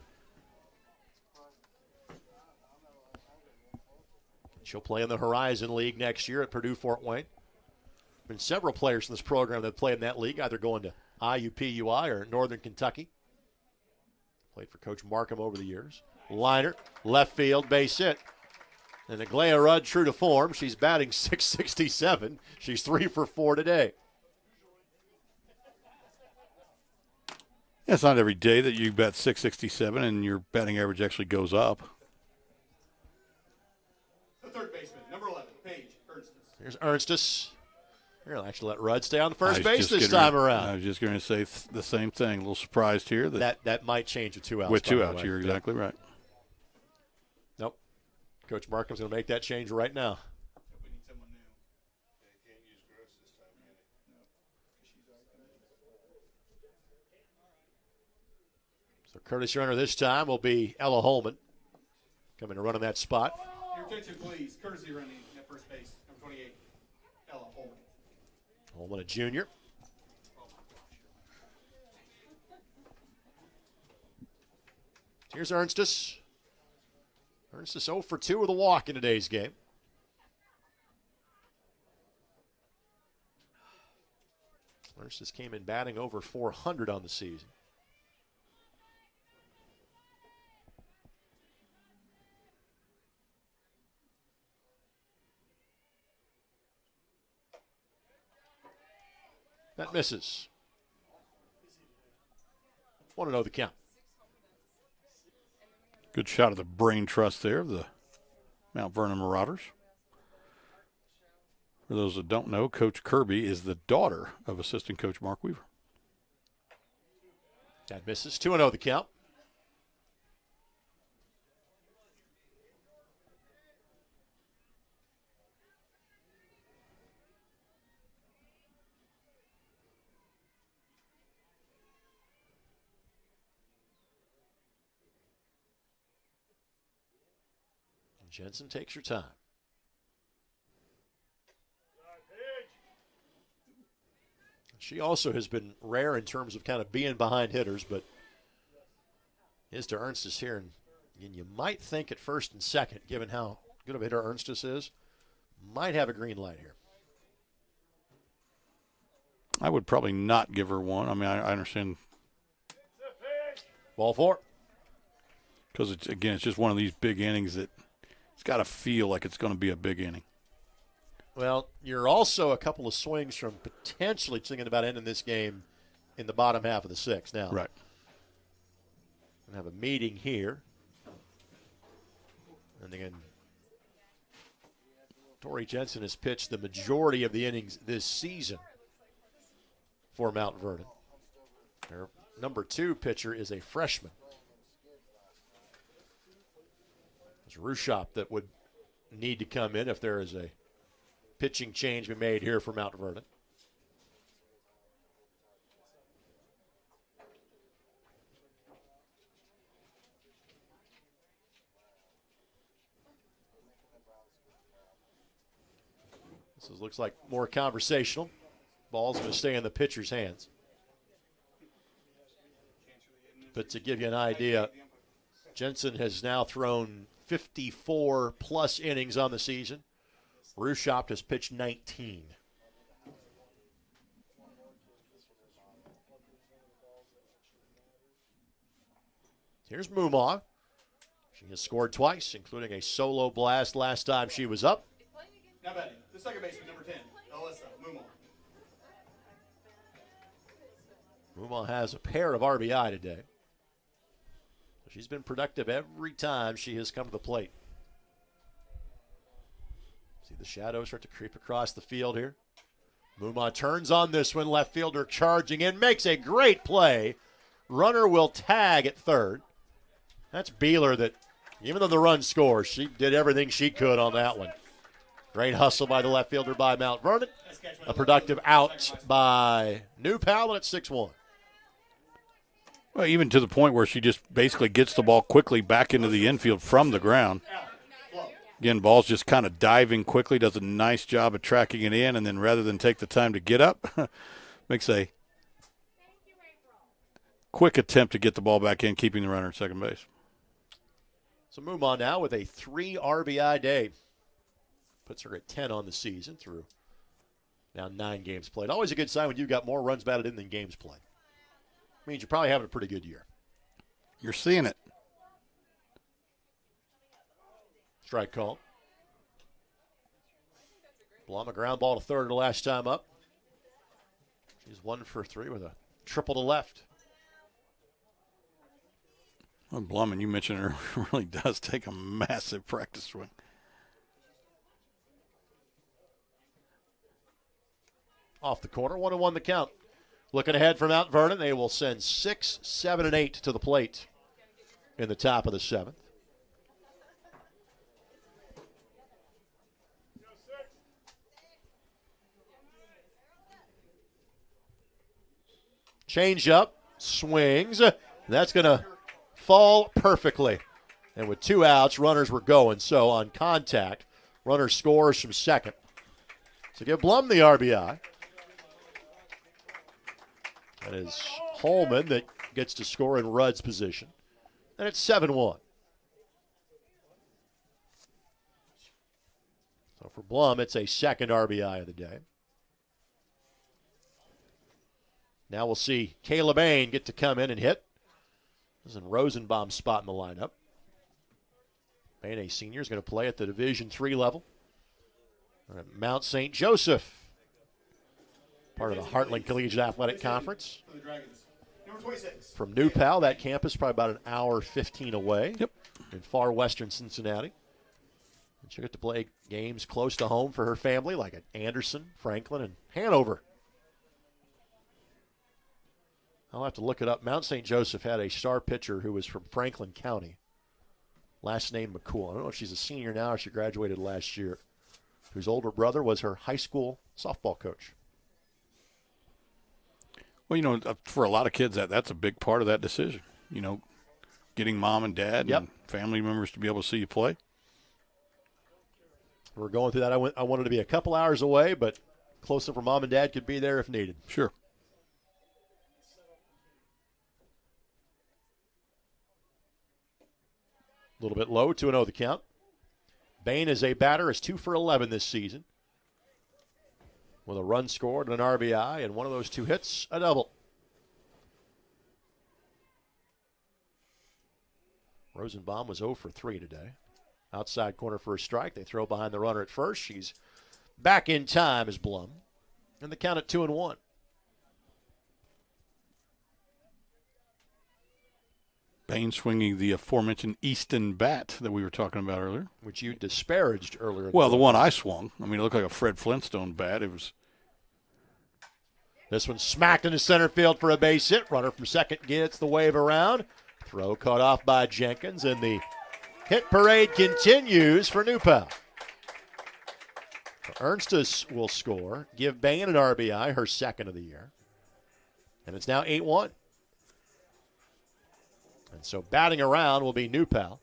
She'll play in the Horizon League next year at Purdue Fort Wayne. Been several players in this program that play in that league, either going to IUPUI or Northern Kentucky. Played for Coach Markham over the years. Liner, left field, base hit. And Aglaya Rudd, true to form, she's batting .667. She's 3 for 4 today. Yeah, it's not every day that you bet .667 and your batting average actually goes up. The third baseman, number 11, Paige Ernstus. Here's Ernstus. Here, I'll actually let Rudd stay on first base this time around. I was just going to say the same thing. A little surprised here. That might change with 2 outs. With 2 outs, you're exactly right. Nope. Coach Markham's going to make that change right now. We need someone new. They can't use Gross this time, can they? No. So courtesy runner this time will be Ella Holman. Coming to run on that spot. Your attention, please. Courtesy running at first base, number 28, Ella Holman. Holman, a junior. Here's Ernstus. Ernstus 0 for 2 with a walk in today's game. Ernstus came in batting over .400 on the season. That misses. 1-0 the count. Good shot of the brain trust there of the Mount Vernon Marauders. For those that don't know, Coach Kirby is the daughter of assistant coach Mark Weaver. That misses. 2-0 the count. Jensen takes her time. She also has been rare in terms of kind of being behind hitters, but is to Ernstus here. And you might think at first and second, given how good of a hitter Ernstus is, might have a green light here. I would probably not give her one. I mean, I understand. Ball 4. Because, it's just one of these big innings that it's got to feel like it's going to be a big inning. Well, you're also a couple of swings from potentially thinking about ending this game in the bottom half of the 6th now. Right. We're going to have a meeting here. And again, Tori Jensen has pitched the majority of the innings this season for Mount Vernon. Their number 2 pitcher is a freshman. It's Rushop that would need to come in if there is a pitching change be made here for Mount Vernon. This looks like more conversational. Ball's going to stay in the pitcher's hands. But to give you an idea, Jensen has now thrown 54-plus innings on the season. Rushop has pitched 19. Here's Mumaw. She has scored twice, including a solo blast last time she was up. Now batting, the second baseman, number 10, Alyssa Mumaw. Mumaw has a pair of RBI today. She's been productive every time she has come to the plate. See the shadows start to creep across the field here. Mumaw turns on this one. Left fielder charging in. Makes a great play. Runner will tag at third. That's Beeler that, even though the run scores, she did everything she could on that one. Great hustle by the left fielder by Mount Vernon. A productive out by New Pal, and it's 6-1. Well, even to the point where she just basically gets the ball quickly back into the infield from the ground. Again, ball's just kind of diving quickly, does a nice job of tracking it in, and then rather than take the time to get up, makes a quick attempt to get the ball back in, keeping the runner at second base. So Mumaw now with a 3 RBI day. Puts her at 10 on the season through now 9 games played. Always a good sign when you've got more runs batted in than games played. Means you're probably having a pretty good year. You're seeing it. Strike call. Blum, a ground ball to third the last time up. She's 1 for 3 with a triple to left. Well, Blum, and you mentioned her, really does take a massive practice swing. Off the corner, 1-1 the count. Looking ahead for Mount Vernon, they will send 6, 7, and 8 to the plate in the top of the 7th. Change up, swings. That's going to fall perfectly. And with 2 outs, runners were going. So on contact, runner scores from second. So give Blum the RBI. That is Holman that gets to score in Rudd's position. And it's 7-1. So for Blum, it's a second RBI of the day. Now we'll see Kayla Bain get to come in and hit. This is in Rosenbaum's spot in the lineup. Bain, a senior, is going to play at the Division III level. At Mount St. Joseph. Part of the Heartland Collegiate Athletic Conference. From New Pal, that campus probably about an hour 15 away. Yep. In far western Cincinnati. And she'll get to play games close to home for her family, like at Anderson, Franklin, and Hanover. I'll have to look it up. Mount St. Joseph had a star pitcher who was from Franklin County. Last name McCool. I don't know if she's a senior now or she graduated last year. Whose older brother was her high school softball coach. Well, you know, for a lot of kids, that's a big part of that decision. You know, getting mom and dad and family members to be able to see you play. We're going through that. I wanted to be a couple hours away, but close enough where mom and dad could be there if needed. Sure. A little bit low, 2-0 the count. Bain is a batter, is 2 for 11 this season. With a run scored and an RBI, and one of those 2 hits, a double. Rosenbaum was 0 for 3 today. Outside corner for a strike. They throw behind the runner at first. She's back in time as Blum. And the count at 2-1. Bain swinging the aforementioned Easton bat that we were talking about earlier. Which you disparaged earlier. Well, the one I swung. I mean, it looked like a Fred Flintstone bat. It was. This one smacked into center field for a base hit. Runner from second gets the wave around. Throw caught off by Jenkins, and the hit parade continues for New Pal. Ernstus will score, give Bain an RBI, her second of the year. And it's now 8-1. And so batting around will be New Pal.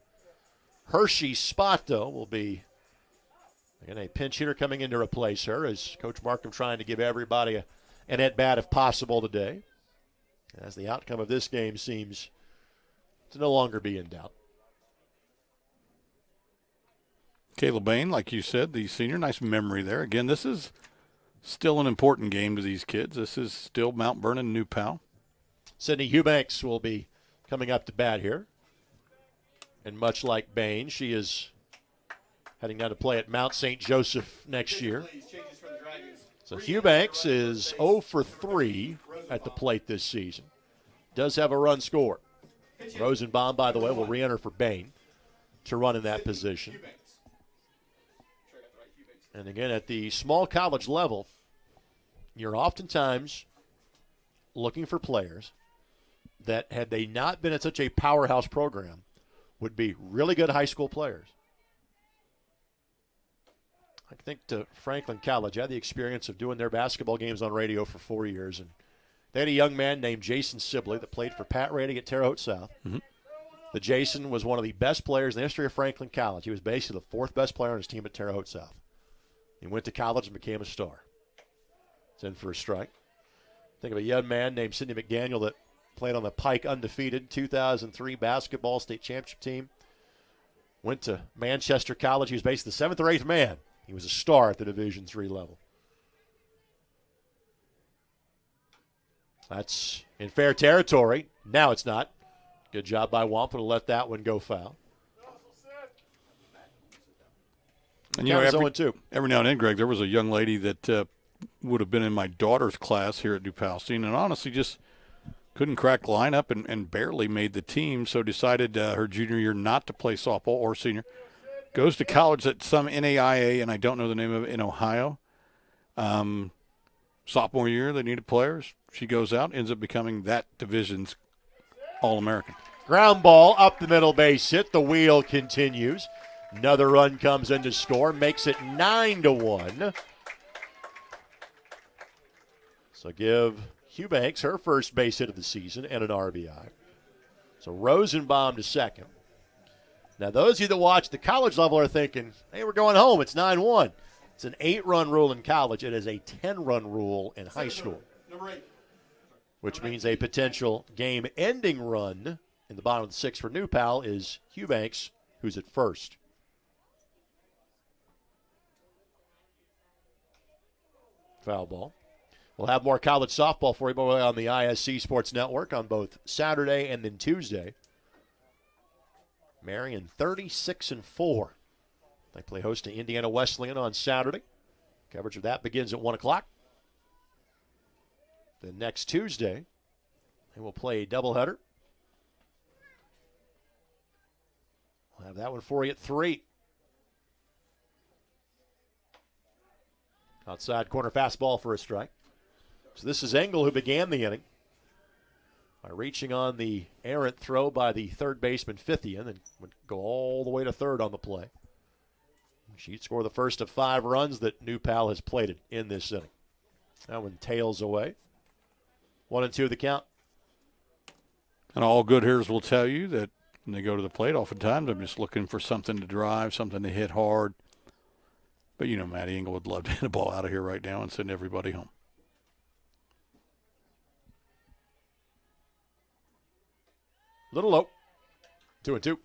Hershey's spot, though, will be again a pinch hitter coming in to replace her, as Coach Markham trying to give everybody an at-bat if possible today, as the outcome of this game seems to no longer be in doubt. Caleb Bain, like you said, the senior, nice memory there. Again, this is still an important game to these kids. This is still Mount Vernon, New Pal. Sydney Eubanks will be coming up to bat here. And much like Bain, she is heading down to play at Mount St. Joseph next year. So Eubanks is 0 for 3 at the plate this season. Does have a run scored. Rosenbaum, by the way, will re-enter for Bain to run in that position. And again, at the small college level, you're oftentimes looking for players that, had they not been at such a powerhouse program, would be really good high school players. I think to Franklin College, I had the experience of doing their basketball games on radio for 4 years, and they had a young man named Jason Sibley that played for Pat Radig at Terre Haute South. Mm-hmm. The Jason was one of the best players in the history of Franklin College. He was basically the fourth best player on his team at Terre Haute South. He went to college and became a star. It's in for a strike. Think of a young man named Sidney McDaniel that played on the Pike undefeated 2003 basketball state championship team. Went to Manchester College. He was basically the seventh or eighth man. He was a star at the Division III level. That's in fair territory. Now it's not. Good job by Wampa to let that one go foul. And you know, every now and then, Greg, there was a young lady that would have been in my daughter's class here at New Palestine, and honestly just couldn't crack the lineup and barely made the team, so decided her junior year not to play softball, or senior. Goes to college at some NAIA, and I don't know the name of it, in Ohio. Sophomore year, they needed players. She goes out, ends up becoming that division's All-American. Ground ball up the middle base hit. The wheel continues. Another run comes in to score, makes it 9-1. So give Eubanks her first base hit of the season and an RBI. So Rosenbaum to second. Now, those of you that watch the college level are thinking, hey, we're going home. It's 9-1. It's an 8-run rule in college. It is a 10-run rule in high school, which means a potential game-ending run in the bottom of the sixth for New Pal is Eubanks, who's at first. Foul ball. We'll have more college softball for you on the ISC Sports Network on both Saturday and then Tuesday. Marion 36-4. They play host to Indiana Wesleyan on Saturday. Coverage of that begins at 1 o'clock. Then next Tuesday, they will play a doubleheader. We'll have that one for you at 3. Outside corner fastball for a strike. So this is Engel who began the inning by reaching on the errant throw by the third baseman Fithian and would go all the way to third on the play. She'd score the first of 5 runs that New Pal has plated in this inning. That one tails away. 1-2 the count. And all good hitters will tell you that when they go to the plate, oftentimes I'm just looking for something to drive, something to hit hard. But, you know, Matty Engel would love to hit a ball out of here right now and send everybody home. Little low. 2-2.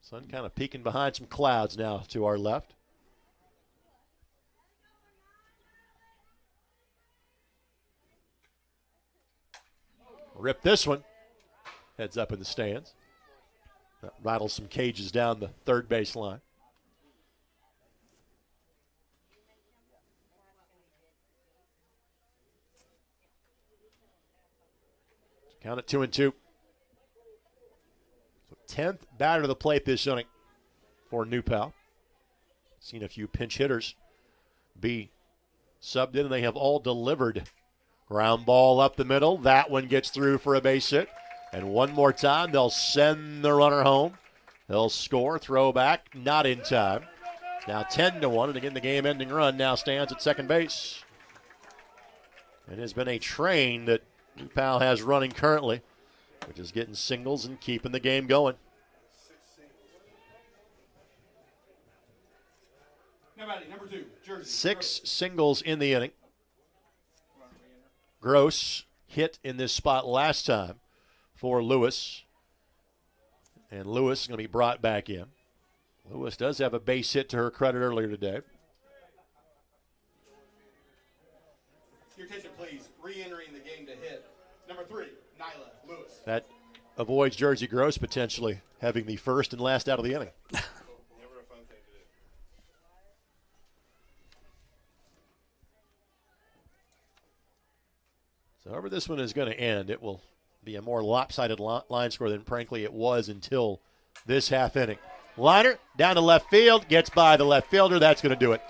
Sun kind of peeking behind some clouds now to our left. Rip this one. Heads up in the stands. That rattles some cages down the third base line. Count it 2-2. So 10th batter to the plate this inning for New Pal. Seen a few pinch hitters be subbed in, and they have all delivered. Ground ball up the middle. That one gets through for a base hit. And one more time, they'll send the runner home. They'll score, throw back, not in time. Now 10-1, and again the game-ending run now stands at second base. It has been a train that New Pal has running currently, which is getting singles and keeping the game going. Number 2, Jersey. 6 singles in the inning. Gross hit in this spot last time for Lewis. And Lewis is going to be brought back in. Lewis does have a base hit to her credit earlier today. Your attention, please. Re-entering the game to hit. Number 3, Nyla Lewis. That avoids Jersey Gross potentially having the first and last out of the inning. So however this one is going to end, it will be a more lopsided line score than, frankly, it was until this half inning. Liner down to left field, gets by the left fielder. That's going to do it.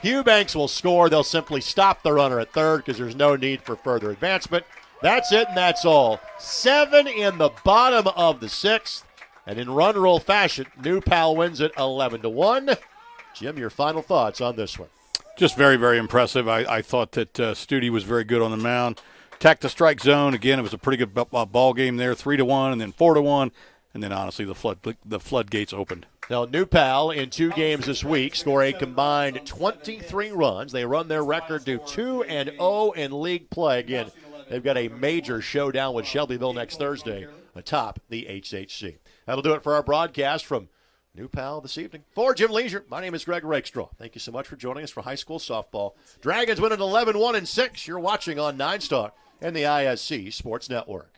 Eubanks will score. They'll simply stop the runner at third because there's no need for further advancement. That's it, and that's all. 7 in the bottom of the 6th. And in run roll fashion, New Pal wins it 11-1. Jim, your final thoughts on this one? Just very, very impressive. I thought that Studi was very good on the mound. Attacked the strike zone. Again, it was a pretty good ball game there, 3-1 and then 4-1. And then, honestly, the floodgates opened. Now, New Pal in 2 games this week score a combined 23 runs. They run their record to 2-0 in league play. Again, they've got a major showdown with Shelbyville next Thursday atop the IHSAA. That'll do it for our broadcast from New Pal this evening. For Jim Leisure, my name is Greg Rakestraw. Thank you so much for joining us for high school softball. Dragons win at 11-1-6. You're watching on 9 Star and the ISC Sports Network.